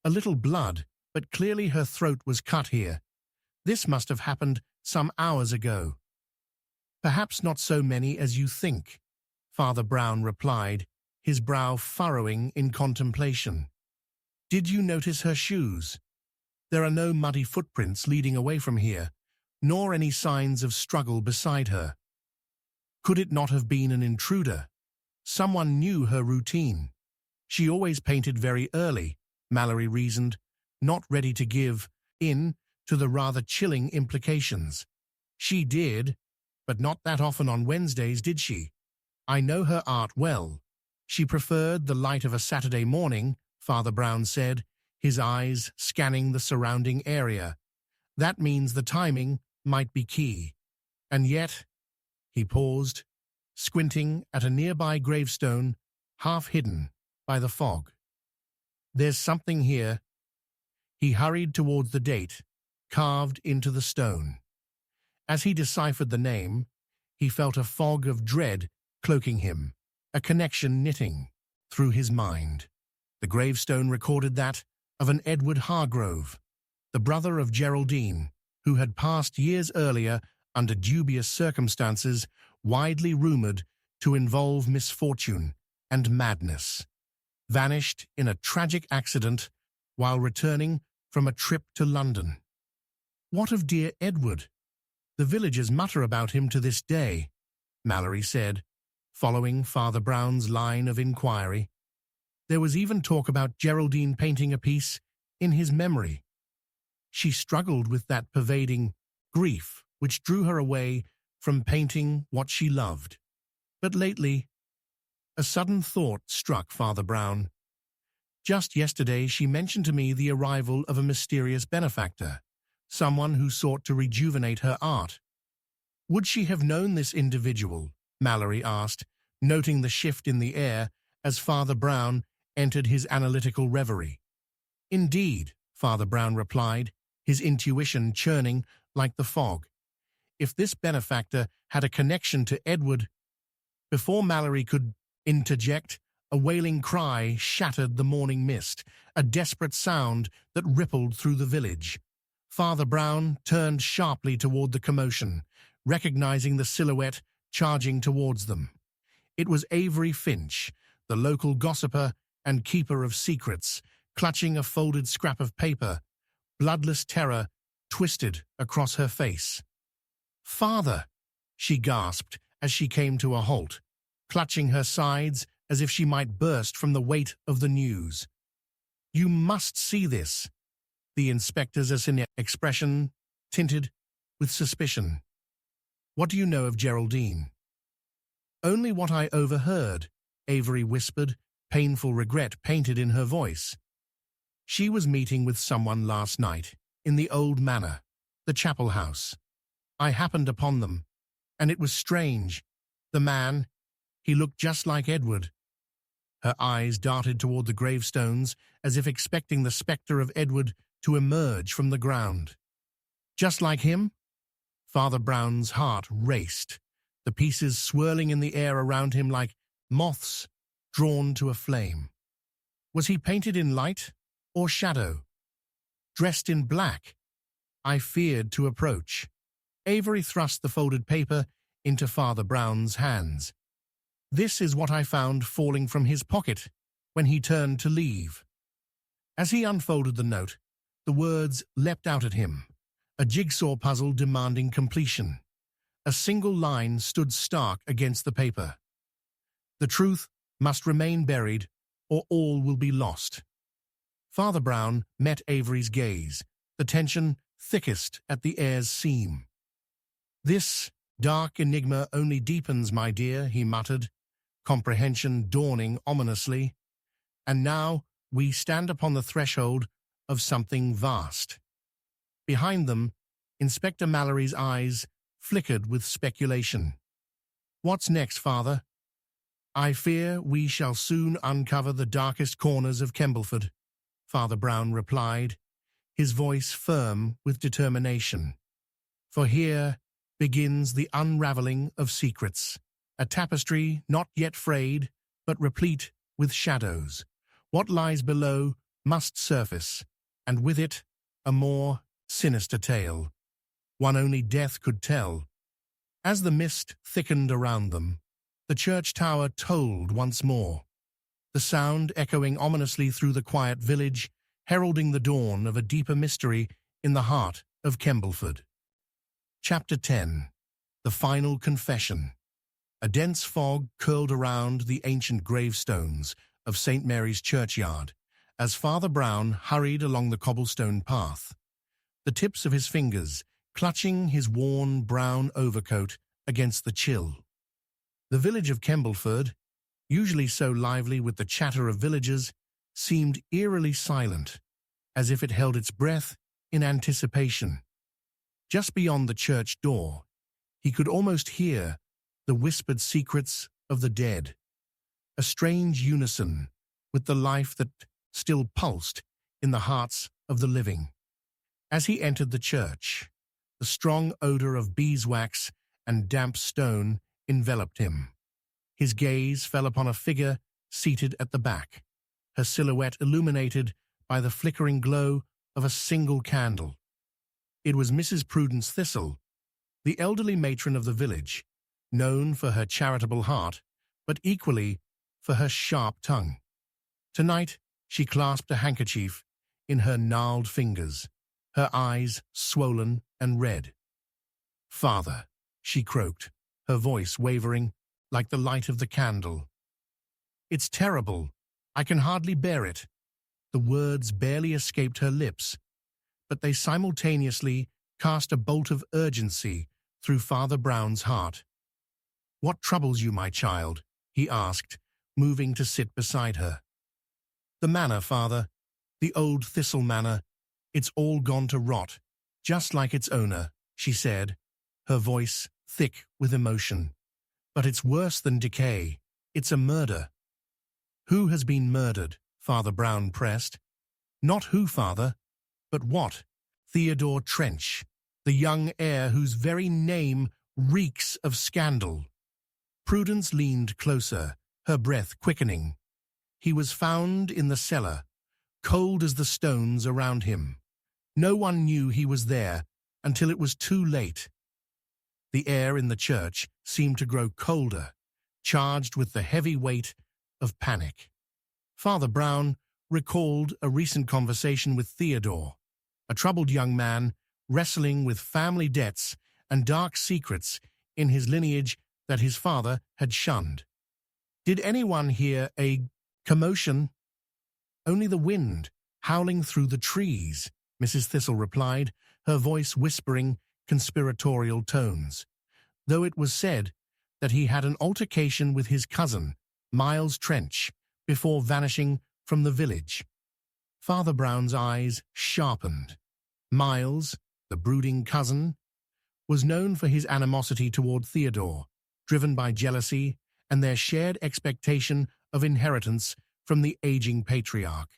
A little blood, but clearly her throat was cut here. This must have happened some hours ago." Perhaps not so many as you think, Father Brown replied, his brow furrowing in contemplation. Did you notice her shoes? There are no muddy footprints leading away from here, nor any signs of struggle beside her. Could it not have been an intruder? Someone knew her routine. She always painted very early, Mallory reasoned, not ready to give in to the rather chilling implications. She did, but not that often on Wednesdays, did she? I know her art well. She preferred the light of a Saturday morning, Father Brown said, his eyes scanning the surrounding area. That means the timing might be key. And yet, he paused, squinting at a nearby gravestone, half hidden by the fog. There's something here. He hurried toward the date, carved into the stone. As he deciphered the name, he felt a fog of dread cloaking him, a connection knitting through his mind. The gravestone recorded that of an Edward Hargrove, the brother of Geraldine, who had passed years earlier under dubious circumstances widely rumored to involve misfortune and madness. Vanished in a tragic accident while returning from a trip to London. What of dear Edward? The villagers mutter about him to this day, Mallory said, following Father Brown's line of inquiry. There was even talk about Geraldine painting a piece in his memory. She struggled with that pervading grief which drew her away from painting what she loved. But lately, a sudden thought struck Father Brown. Just yesterday she mentioned to me the arrival of a mysterious benefactor, someone who sought to rejuvenate her art. Would she have known this individual? Mallory asked, noting the shift in the air as Father Brown entered his analytical reverie. Indeed, Father Brown replied, his intuition churning like the fog. If this benefactor had a connection to Edward... Before Mallory could interject, a wailing cry shattered the morning mist, a desperate sound that rippled through the village. Father Brown turned sharply toward the commotion, recognizing the silhouette charging towards them. It was Avery Finch, the local gossiper and keeper of secrets, clutching a folded scrap of paper, bloodless terror twisted across her face. "Father!" she gasped as she came to a halt, clutching her sides as if she might burst from the weight of the news. "You must see this." The inspector's expression tinted with suspicion. "What do you know of Geraldine?" "Only what I overheard," Avery whispered, painful regret painted in her voice. "She was meeting with someone last night, in the old manor, the chapel house. I happened upon them, and it was strange. The man, he looked just like Edward." Her eyes darted toward the gravestones as if expecting the spectre of Edward to emerge from the ground. "Just like him?" Father Brown's heart raced, the pieces swirling in the air around him like moths drawn to a flame. "Was he painted in light or shadow? Dressed in black?" I feared to approach. Avery thrust the folded paper into Father Brown's hands. "This is what I found falling from his pocket when he turned to leave." As he unfolded the note, the words leapt out at him, a jigsaw puzzle demanding completion. A single line stood stark against the paper. "The truth must remain buried, or all will be lost." Father Brown met Avery's gaze, the tension thickest at the air's seam. "This dark enigma only deepens, my dear," he muttered, comprehension dawning ominously. "And now we stand upon the threshold of something vast." Behind them, Inspector Mallory's eyes flickered with speculation. "What's next, Father?" "I fear we shall soon uncover the darkest corners of Kembleford," Father Brown replied, his voice firm with determination. "For here begins the unraveling of secrets, a tapestry not yet frayed, but replete with shadows. What lies below must surface, and with it a more sinister tale, one only death could tell. As the mist thickened around them, the church tower tolled once more, the sound echoing ominously through the quiet village, heralding the dawn of a deeper mystery in the heart of Kembleford. Chapter 10. The Final Confession. A dense fog curled around the ancient gravestones of St. Mary's churchyard as Father Brown hurried along the cobblestone path, the tips of his fingers clutching his worn brown overcoat against the chill. The village of Kembleford, usually so lively with the chatter of villagers, seemed eerily silent, as if it held its breath in anticipation. Just beyond the church door, he could almost hear the whispered secrets of the dead, a strange unison with the life that still pulsed in the hearts of the living. As he entered the church, the strong odor of beeswax and damp stone enveloped him. His gaze fell upon a figure seated at the back, her silhouette illuminated by the flickering glow of a single candle. It was Mrs. Prudence Thistle, the elderly matron of the village, known for her charitable heart, but equally for her sharp tongue. Tonight, she clasped a handkerchief in her gnarled fingers, her eyes swollen and red. "Father," she croaked, her voice wavering like the light of the candle. "It's terrible. I can hardly bear it." The words barely escaped her lips, but they simultaneously cast a bolt of urgency through Father Brown's heart. "What troubles you, my child?" he asked, moving to sit beside her. "The manor, Father. The old Thistle Manor. It's all gone to rot, just like its owner," she said, her voice thick with emotion. "But it's worse than decay. It's a murder." "Who has been murdered?" Father Brown pressed. "Not who, Father, but what. Theodore Trench, the young heir whose very name reeks of scandal." Prudence leaned closer, her breath quickening. "He was found in the cellar, cold as the stones around him. No one knew he was there until it was too late." The air in the church seemed to grow colder, charged with the heavy weight of panic. Father Brown recalled a recent conversation with Theodore, a troubled young man wrestling with family debts and dark secrets in his lineage that his father had shunned. "Did anyone hear a commotion?" "Only the wind, howling through the trees," Mrs. Thistle replied, her voice whispering conspiratorial tones, though it was said that he had an altercation with his cousin, Miles Trench, before vanishing from the village. Father Brown's eyes sharpened. Miles, the brooding cousin, was known for his animosity toward Theodore, driven by jealousy and their shared expectation of inheritance from the aging patriarch.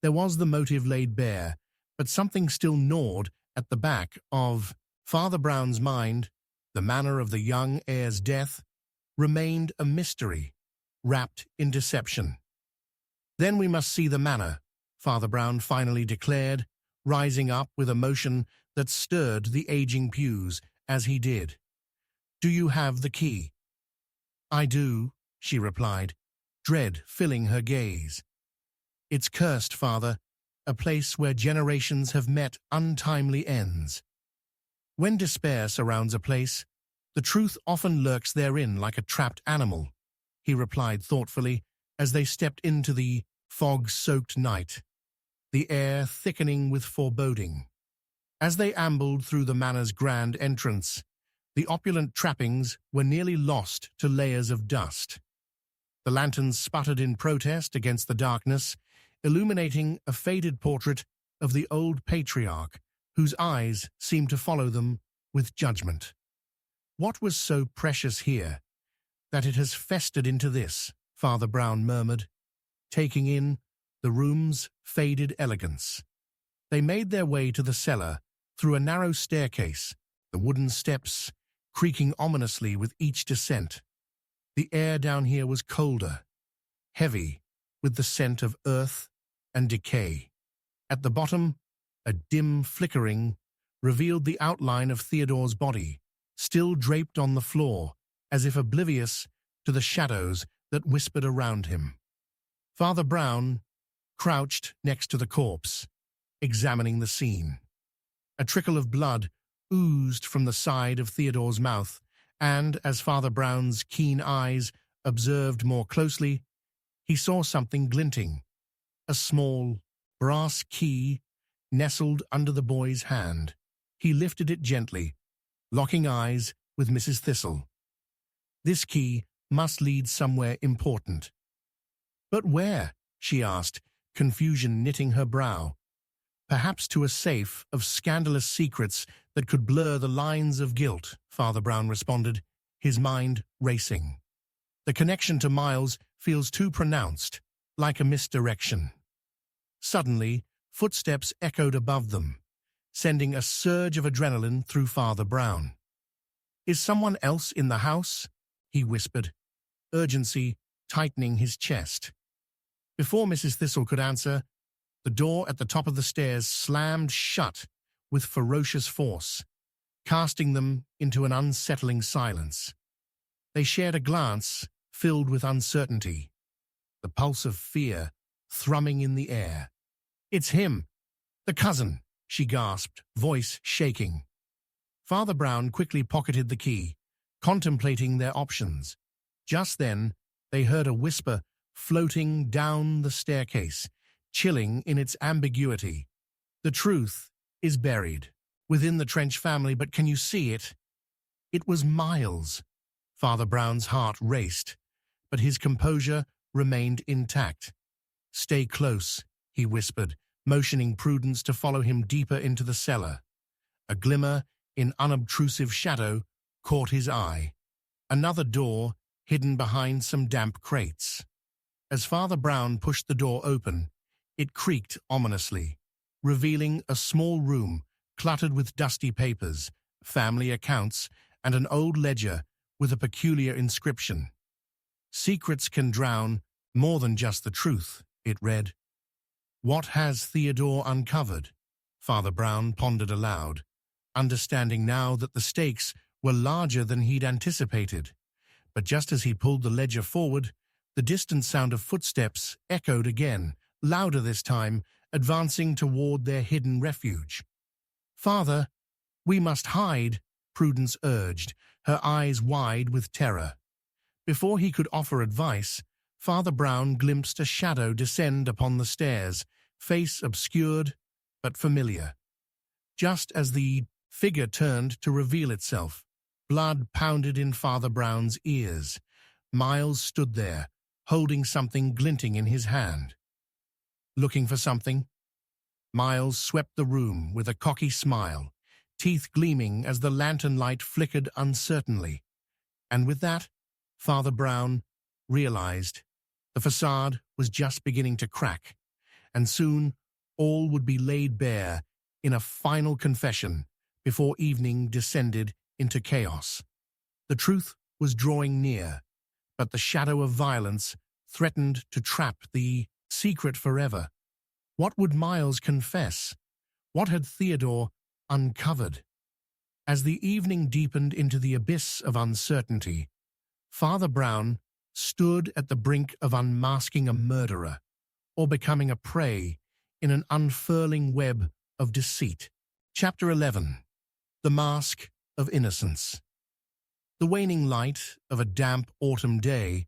There was the motive laid bare, but something still gnawed at the back of Father Brown's mind. The manner of the young heir's death remained a mystery, wrapped in deception. "Then we must see the manor," Father Brown finally declared, rising up with emotion that stirred the aging pews as he did. "Do you have the key?" "I do," she replied, dread filling her gaze. "It's cursed, Father, a place where generations have met untimely ends. When despair surrounds a place, the truth often lurks therein like a trapped animal," he replied thoughtfully as they stepped into the fog-soaked night, the air thickening with foreboding. As they ambled through the manor's grand entrance, the opulent trappings were nearly lost to layers of dust. The lanterns sputtered in protest against the darkness, illuminating a faded portrait of the old patriarch, whose eyes seemed to follow them with judgment. "What was so precious here that it has festered into this?" Father Brown murmured, taking in the room's faded elegance. They made their way to the cellar through a narrow staircase, the wooden steps creaking ominously with each descent. The air down here was colder, heavy with the scent of earth and decay. At the bottom, a dim flickering revealed the outline of Theodore's body, still draped on the floor, as if oblivious to the shadows that whispered around him. Father Brown crouched next to the corpse, examining the scene. A trickle of blood oozed from the side of Theodore's mouth, and as Father Brown's keen eyes observed more closely, he saw something glinting, a small brass key nestled under the boy's hand. He lifted it gently, locking eyes with Mrs. Thistle. This key must lead somewhere important. But where? She asked, confusion knitting her brow. Perhaps to a safe of scandalous secrets that could blur the lines of guilt, Father Brown responded, his mind racing. The connection to Miles feels too pronounced, like a misdirection. Suddenly, footsteps echoed above them, sending a surge of adrenaline through Father Brown. "Is someone else in the house?" he whispered, urgency tightening his chest. Before Mrs. Thistle could answer, the door at the top of the stairs slammed shut with ferocious force, casting them into an unsettling silence. They shared a glance filled with uncertainty, the pulse of fear thrumming in the air. "It's him, the cousin," she gasped, voice shaking. Father Brown quickly pocketed the key, contemplating their options. Just then, they heard a whisper floating down the staircase, chilling in its ambiguity. "The truth is buried within the Trench family, but can you see it?" It was Miles. Father Brown's heart raced, but his composure remained intact. "Stay close," he whispered, motioning Prudence to follow him deeper into the cellar. A glimmer in unobtrusive shadow caught his eye. Another door hidden behind some damp crates. As Father Brown pushed the door open, it creaked ominously, revealing a small room cluttered with dusty papers, family accounts, and an old ledger with a peculiar inscription. "Secrets can drown more than just the truth," it read. "What has Theodore uncovered?" Father Brown pondered aloud, understanding now that the stakes were larger than he'd anticipated. But just as he pulled the ledger forward, the distant sound of footsteps echoed again, louder this time, advancing toward their hidden refuge. "Father, we must hide," Prudence urged, her eyes wide with terror. Before he could offer advice, Father Brown glimpsed a shadow descend upon the stairs, face obscured but familiar. Just as the figure turned to reveal itself, blood pounded in Father Brown's ears. Miles stood there, holding something glinting in his hand. "Looking for something?" Miles swept the room with a cocky smile, teeth gleaming as the lantern light flickered uncertainly. And with that, Father Brown realized the facade was just beginning to crack, and soon all would be laid bare in a final confession before evening descended into chaos. The truth was drawing near, but the shadow of violence threatened to trap the secret forever. What would Miles confess? What had Theodore uncovered? As the evening deepened into the abyss of uncertainty, Father Brown stood at the brink of unmasking a murderer or becoming a prey in an unfurling web of deceit. Chapter 11. The Mask of Innocence. The waning light of a damp autumn day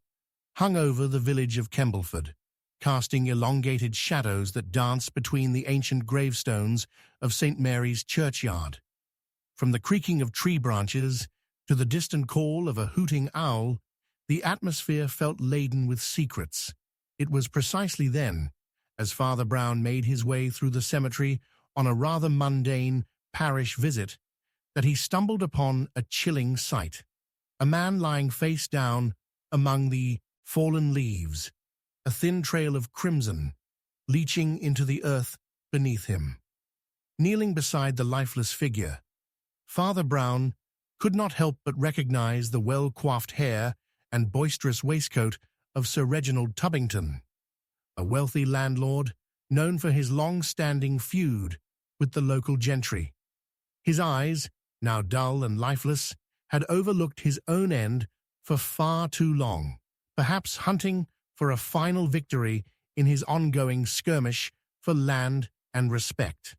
hung over the village of Kembleford, casting elongated shadows that danced between the ancient gravestones of St. Mary's churchyard. From the creaking of tree branches to the distant call of a hooting owl, the atmosphere felt laden with secrets. It was precisely then, as Father Brown made his way through the cemetery on a rather mundane parish visit, that he stumbled upon a chilling sight. A man lying face down among the fallen leaves, a thin trail of crimson leaching into the earth beneath him. Kneeling beside the lifeless figure, Father Brown could not help but recognize the well-coiffed hair and boisterous waistcoat of Sir Reginald Tubbington, a wealthy landlord known for his long-standing feud with the local gentry. His eyes, now dull and lifeless, had overlooked his own end for far too long, perhaps hunting for a final victory in his ongoing skirmish for land and respect.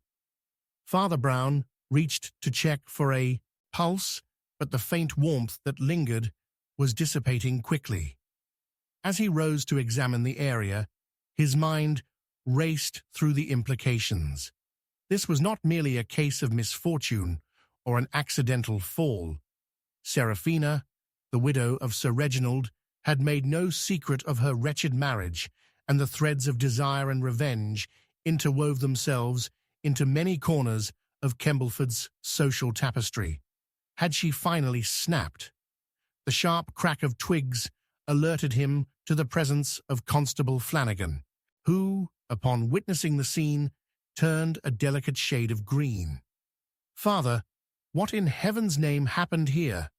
Father Brown reached to check for a pulse, but the faint warmth that lingered was dissipating quickly. As he rose to examine the area, his mind raced through the implications. This was not merely a case of misfortune or an accidental fall. Seraphina, the widow of Sir Reginald, had made no secret of her wretched marriage, and the threads of desire and revenge interwove themselves into many corners of Kembleford's social tapestry. Had she finally snapped? The sharp crack of twigs alerted him to the presence of Constable Flanagan, who, upon witnessing the scene, turned a delicate shade of green. "Father, what in heaven's name happened here?"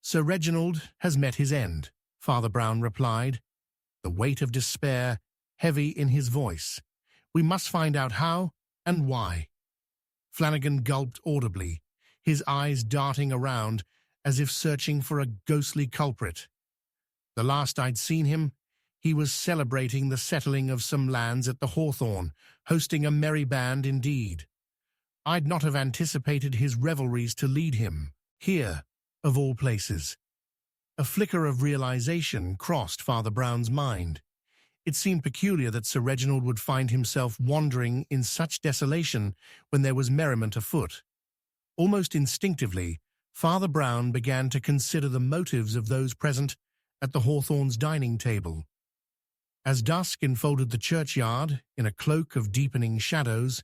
"Sir Reginald has met his end," Father Brown replied, the weight of despair heavy in his voice. "We must find out how and why." Flanagan gulped audibly, his eyes darting around as if searching for a ghostly culprit. "The last I'd seen him, he was celebrating the settling of some lands at the Hawthorn, hosting a merry band indeed. I'd not have anticipated his revelries to lead him here, of all places." A flicker of realization crossed Father Brown's mind. It seemed peculiar that Sir Reginald would find himself wandering in such desolation when there was merriment afoot. Almost instinctively, Father Brown began to consider the motives of those present at the Hawthorns' dining table. As dusk enfolded the churchyard in a cloak of deepening shadows,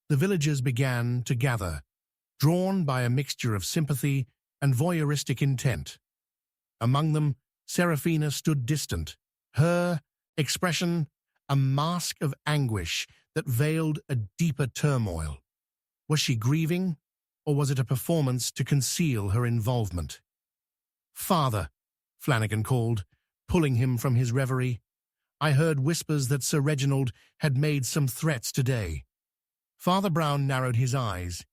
the villagers began to gather, drawn by a mixture of sympathy and voyeuristic intent. Among them, Seraphina stood distant, her expression a mask of anguish that veiled a deeper turmoil. Was she grieving, or was it a performance to conceal her involvement? "Father," Flanagan called, pulling him from his reverie, "I heard whispers that Sir Reginald had made some threats today." Father Brown narrowed his eyes,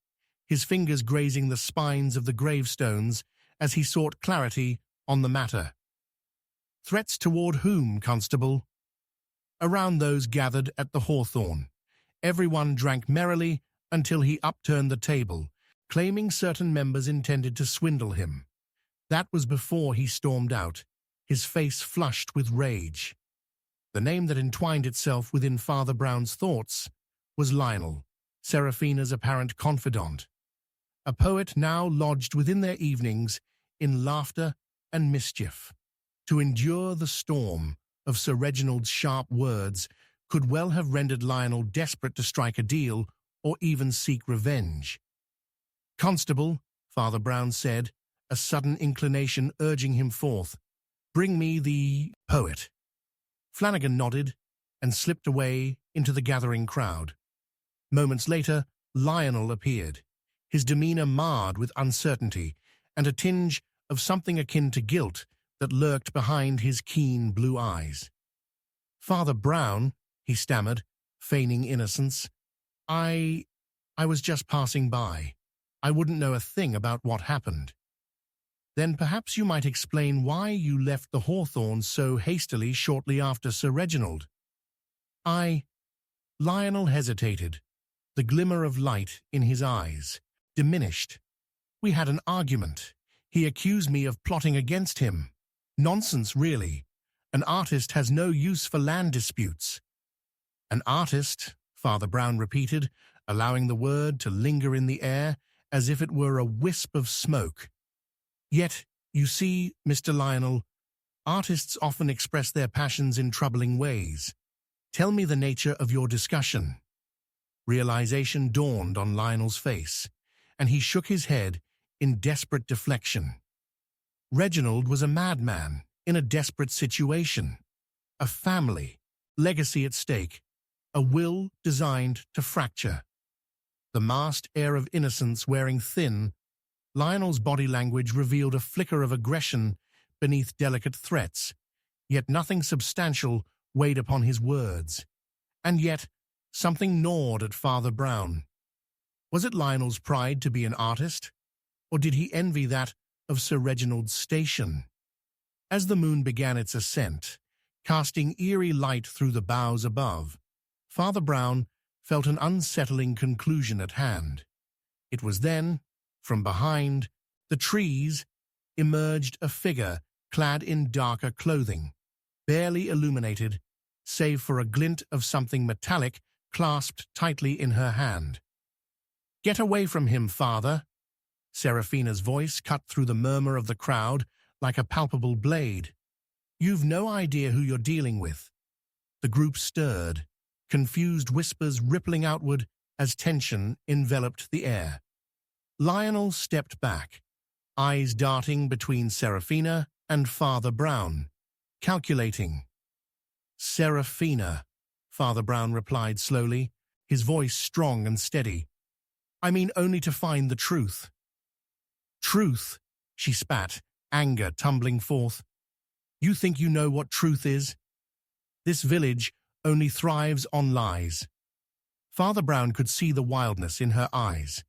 his fingers grazing the spines of the gravestones as he sought clarity on the matter. "Threats toward whom, Constable?" "Around those gathered at the Hawthorn. Everyone drank merrily until he upturned the table, claiming certain members intended to swindle him. That was before he stormed out, his face flushed with rage." The name that entwined itself within Father Brown's thoughts was Lionel, Seraphina's apparent confidant, a poet now lodged within their evenings in laughter and mischief. To endure the storm of Sir Reginald's sharp words could well have rendered Lionel desperate to strike a deal or even seek revenge. "Constable," Father Brown said, a sudden inclination urging him forth, "bring me the poet." Flanagan nodded and slipped away into the gathering crowd. Moments later, Lionel appeared, his demeanor marred with uncertainty and a tinge of something akin to guilt that lurked behind his keen blue eyes. "Father Brown," he stammered, feigning innocence, I was just passing by. I wouldn't know a thing about what happened." "Then perhaps you might explain why you left the Hawthorns so hastily shortly after Sir Reginald." Lionel hesitated, the glimmer of light in his eyes diminished. "We had an argument. He accused me of plotting against him. Nonsense, really. An artist has no use for land disputes." "An artist," Father Brown repeated, allowing the word to linger in the air as if it were a wisp of smoke. "Yet, you see, Mr. Lionel, artists often express their passions in troubling ways. Tell me the nature of your discussion." Realization dawned on Lionel's face, and he shook his head in desperate deflection. Reginald was a madman in a desperate situation. A family, legacy at stake, a will designed to fracture. The masked air of innocence wearing thin, Lionel's body language revealed a flicker of aggression beneath delicate threats, yet nothing substantial weighed upon his words. And yet, something gnawed at Father Brown. Was it Lionel's pride to be an artist? Or did he envy that of Sir Reginald's station. As the moon began its ascent, casting eerie light through the boughs above, Father Brown felt an unsettling conclusion at hand. It was then, from behind the trees, emerged a figure clad in darker clothing, barely illuminated, save for a glint of something metallic clasped tightly in her hand. "Get away from him, Father!" Seraphina's voice cut through the murmur of the crowd like a palpable blade. "You've no idea who you're dealing with." The group stirred, confused whispers rippling outward as tension enveloped the air. Lionel stepped back, eyes darting between Seraphina and Father Brown, calculating. "Seraphina," Father Brown replied slowly, his voice strong and steady. "I mean only to find the truth." "Truth," she spat, anger tumbling forth. "You think you know what truth is? This village only thrives on lies." Father Brown could see the wildness in her eyes,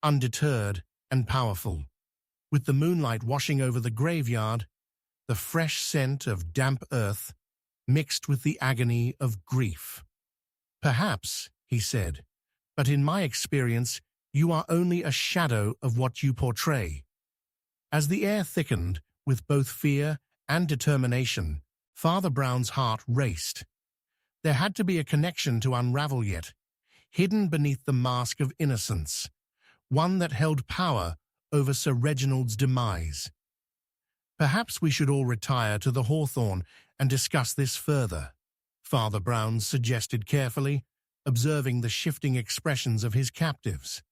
undeterred and powerful. With the moonlight washing over the graveyard, the fresh scent of damp earth mixed with the agony of grief. "Perhaps," he said, "but in my experience, you are only a shadow of what you portray." As the air thickened with both fear and determination, Father Brown's heart raced. There had to be a connection to unravel yet, hidden beneath the mask of innocence, one that held power over Sir Reginald's demise. "Perhaps we should all retire to the hawthorn and discuss this further," Father Brown suggested carefully, observing the shifting expressions of his captives.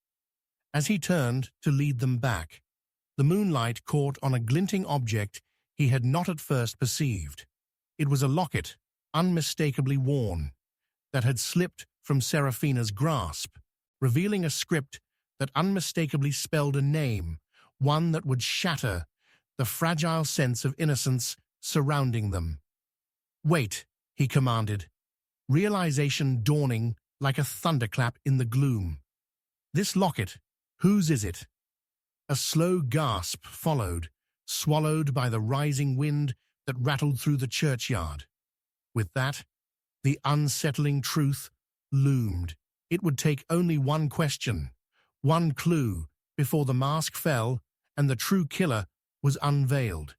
As he turned to lead them back, the moonlight caught on a glinting object he had not at first perceived. It was a locket, unmistakably worn, that had slipped from Seraphina's grasp, revealing a script that unmistakably spelled a name, one that would shatter the fragile sense of innocence surrounding them. "Wait," he commanded, realization dawning like a thunderclap in the gloom. "This locket, whose is it?" A slow gasp followed, swallowed by the rising wind that rattled through the churchyard. With that, the unsettling truth loomed. It would take only one question, one clue, before the mask fell and the true killer was unveiled.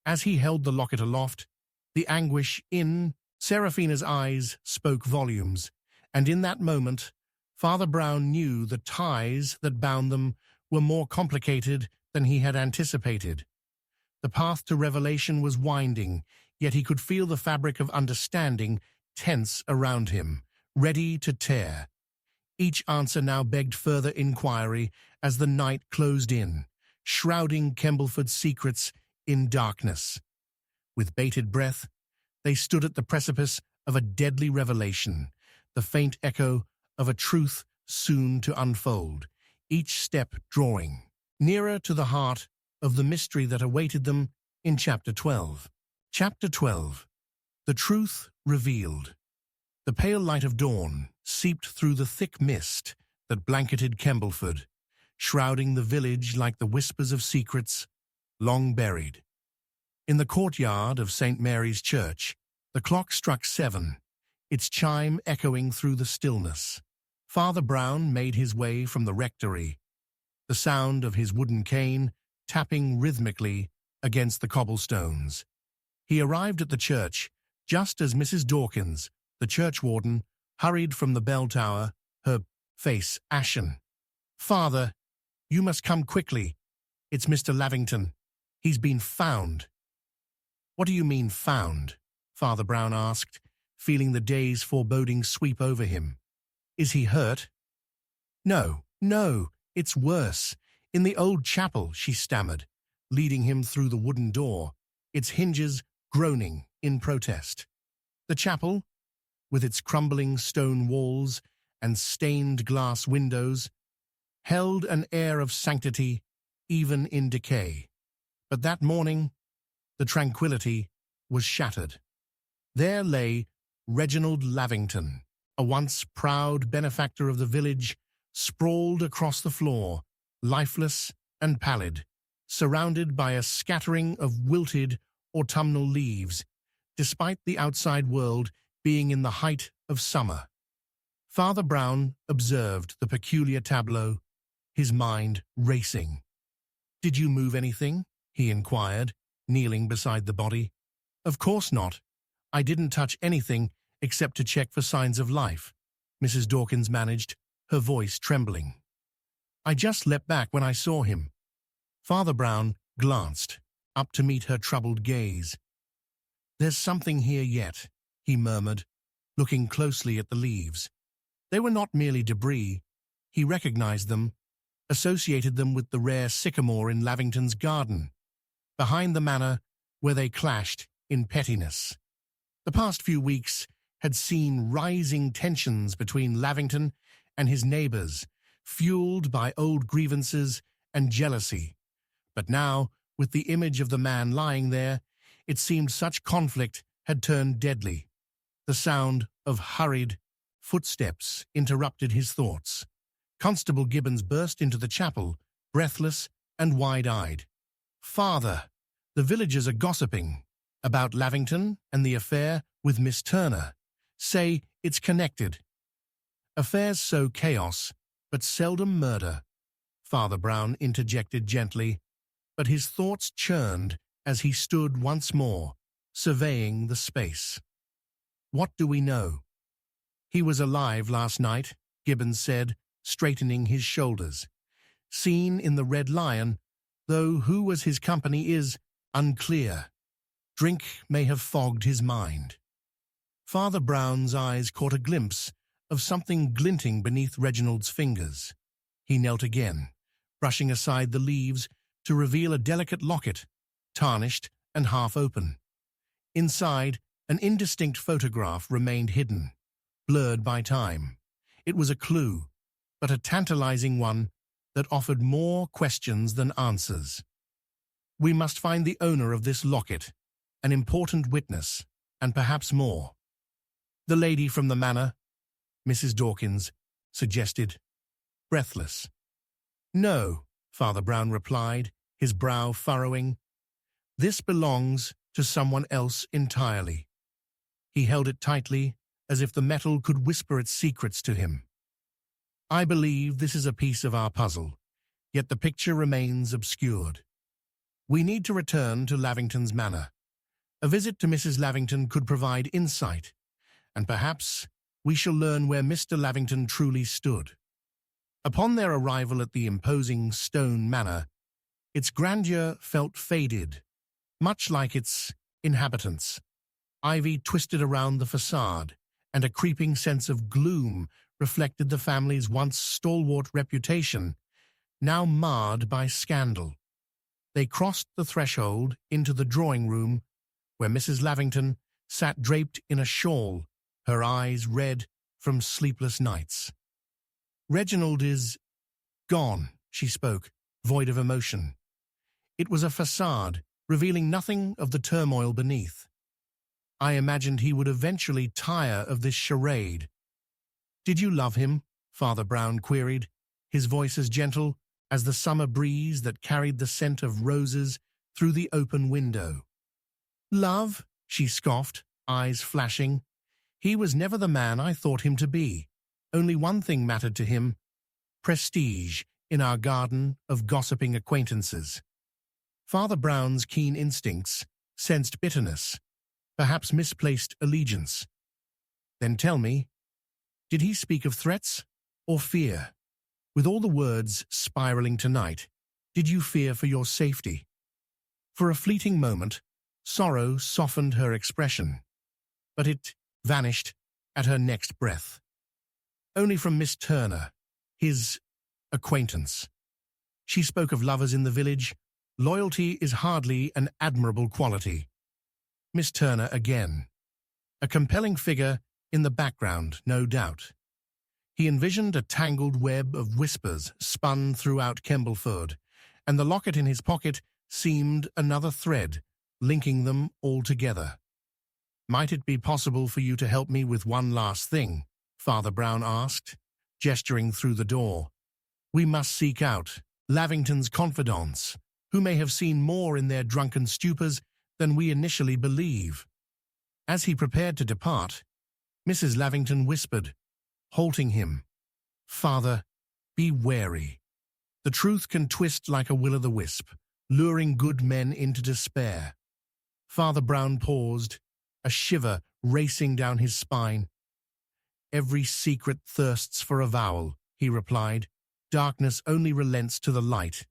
As he held the locket aloft, the anguish in Seraphina's eyes spoke volumes, and in that moment, Father Brown knew the ties that bound them were more complicated than he had anticipated. The path to revelation was winding, yet he could feel the fabric of understanding tense around him, ready to tear. Each answer now begged further inquiry as the night closed in, shrouding Kembleford's secrets in darkness. With bated breath, they stood at the precipice of a deadly revelation, the faint echo of a truth soon to unfold, each step drawing nearer to the heart of the mystery that awaited them in Chapter 12. Chapter 12. The Truth Revealed. The pale light of dawn seeped through the thick mist that blanketed Kembleford, shrouding the village like the whispers of secrets long buried. In the courtyard of St. Mary's Church, the clock struck 7, its chime echoing through the stillness. Father Brown made his way from the rectory, the sound of his wooden cane tapping rhythmically against the cobblestones. He arrived at the church just as Mrs. Dawkins, the churchwarden, hurried from the bell tower, her face ashen. "Father, you must come quickly. It's Mr. Lavington. He's been found." "What do you mean, found?" Father Brown asked, feeling the day's foreboding sweep over him. "Is he hurt?" No, it's worse. In the old chapel," she stammered, leading him through the wooden door, its hinges groaning in protest. The chapel, with its crumbling stone walls and stained glass windows, held an air of sanctity even in decay. But that morning, the tranquility was shattered. There lay Reginald Lavington, a once proud benefactor of the village, sprawled across the floor, lifeless and pallid, surrounded by a scattering of wilted autumnal leaves, despite the outside world being in the height of summer. Father Brown observed the peculiar tableau, his mind racing. "Did you move anything?" he inquired, kneeling beside the body. "Of course not. I didn't touch anything except to check for signs of life," Mrs. Dawkins managed, her voice trembling. "I just leapt back when I saw him." Father Brown glanced up to meet her troubled gaze. "There's something here yet," he murmured, looking closely at the leaves. They were not merely debris. He recognized them, associated them with the rare sycamore in Lavington's garden, behind the manor where they clashed in pettiness. The past few weeks had seen rising tensions between Lavington and his neighbors, fueled by old grievances and jealousy. But now, with the image of the man lying there, it seemed such conflict had turned deadly. The sound of hurried footsteps interrupted his thoughts. Constable Gibbons burst into the chapel, breathless and wide-eyed. "Father, the villagers are gossiping about Lavington and the affair with Miss Turner. Say it's connected." "Affairs sow chaos, but seldom murder," Father Brown interjected gently, but his thoughts churned as he stood once more, surveying the space. "What do we know?" "He was alive last night," Gibbons said, straightening his shoulders. "Seen in the Red Lion, though who was his company is unclear. Drink may have fogged his mind." Father Brown's eyes caught a glimpse of something glinting beneath Reginald's fingers. He knelt again, brushing aside the leaves to reveal a delicate locket, tarnished and half open. Inside, an indistinct photograph remained hidden, blurred by time. It was a clue, but a tantalizing one that offered more questions than answers. "We must find the owner of this locket, an important witness, and perhaps more." "The lady from the manor," Mrs. Dawkins suggested, breathless. "No," Father Brown replied, his brow furrowing. "This belongs to someone else entirely." He held it tightly, as if the metal could whisper its secrets to him. "I believe this is a piece of our puzzle, yet the picture remains obscured. We need to return to Lavington's manor. A visit to Mrs. Lavington could provide insight, and perhaps we shall learn where Mr. Lavington truly stood." Upon their arrival at the imposing stone manor, its grandeur felt faded, much like its inhabitants. Ivy twisted around the facade, and a creeping sense of gloom reflected the family's once stalwart reputation, now marred by scandal. They crossed the threshold into the drawing room, where Mrs. Lavington sat draped in a shawl, her eyes red from sleepless nights. "Reginald is gone," she spoke, void of emotion. It was a facade, revealing nothing of the turmoil beneath. "I imagined he would eventually tire of this charade." "Did you love him?" Father Brown queried, his voice as gentle as the summer breeze that carried the scent of roses through the open window. "Love?" she scoffed, eyes flashing. "He was never the man I thought him to be. Only one thing mattered to him: prestige in our garden of gossiping acquaintances." Father Brown's keen instincts sensed bitterness, perhaps misplaced allegiance. "Then tell me, did he speak of threats or fear? With all the words spiraling tonight, did you fear for your safety?" For a fleeting moment, sorrow softened her expression, but it vanished at her next breath. "Only from Miss Turner, his acquaintance." She spoke of lovers in the village. Loyalty is hardly an admirable quality. Miss Turner again. A compelling figure in the background, no doubt. He envisioned a tangled web of whispers spun throughout Kembleford, and the locket in his pocket seemed another thread, linking them all together. "Might it be possible for you to help me with one last thing?" Father Brown asked, gesturing through the door. "We must seek out Lavington's confidants, who may have seen more in their drunken stupors than we initially believe. As he prepared to depart, Mrs. Lavington whispered, halting him, "Father, be wary. The truth can twist like a will-o'-the-wisp, luring good men into despair." Father Brown paused, a shiver racing down his spine. "Every secret thirsts for avowal," he replied. "Darkness only relents to the light,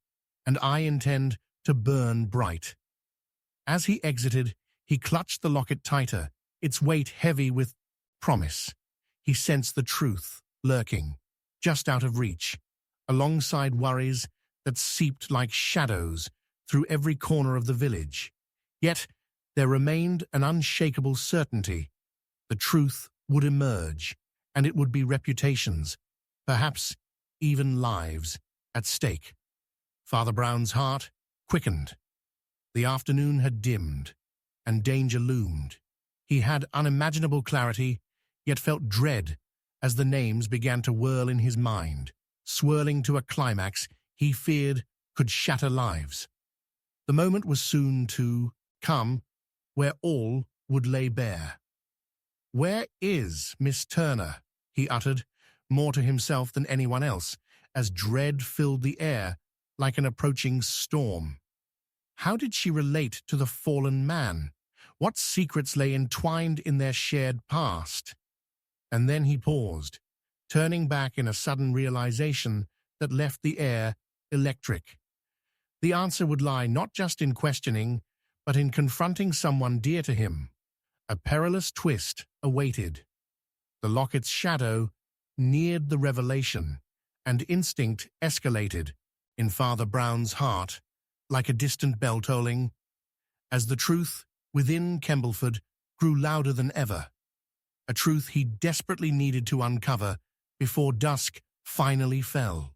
and I intend to burn bright." As he exited, he clutched the locket tighter, its weight heavy with promise. He sensed the truth lurking, just out of reach, alongside worries that seeped like shadows through every corner of the village. Yet there remained an unshakable certainty. The truth would emerge, and it would be reputations, perhaps even lives, at stake. Father Brown's heart quickened. The afternoon had dimmed, and danger loomed. He had unimaginable clarity, yet felt dread as the names began to whirl in his mind, swirling to a climax he feared could shatter lives. The moment was soon to come where all would lay bare. "Where is Miss Turner?" he uttered, more to himself than anyone else, as dread filled the air like an approaching storm. How did she relate to the fallen man? What secrets lay entwined in their shared past? And then he paused, turning back in a sudden realization that left the air electric. The answer would lie not just in questioning, but in confronting someone dear to him. A perilous twist awaited. The locket's shadow neared the revelation, and instinct escalated in Father Brown's heart like a distant bell tolling, as the truth within Kembleford grew louder than ever, a truth he desperately needed to uncover before dusk finally fell.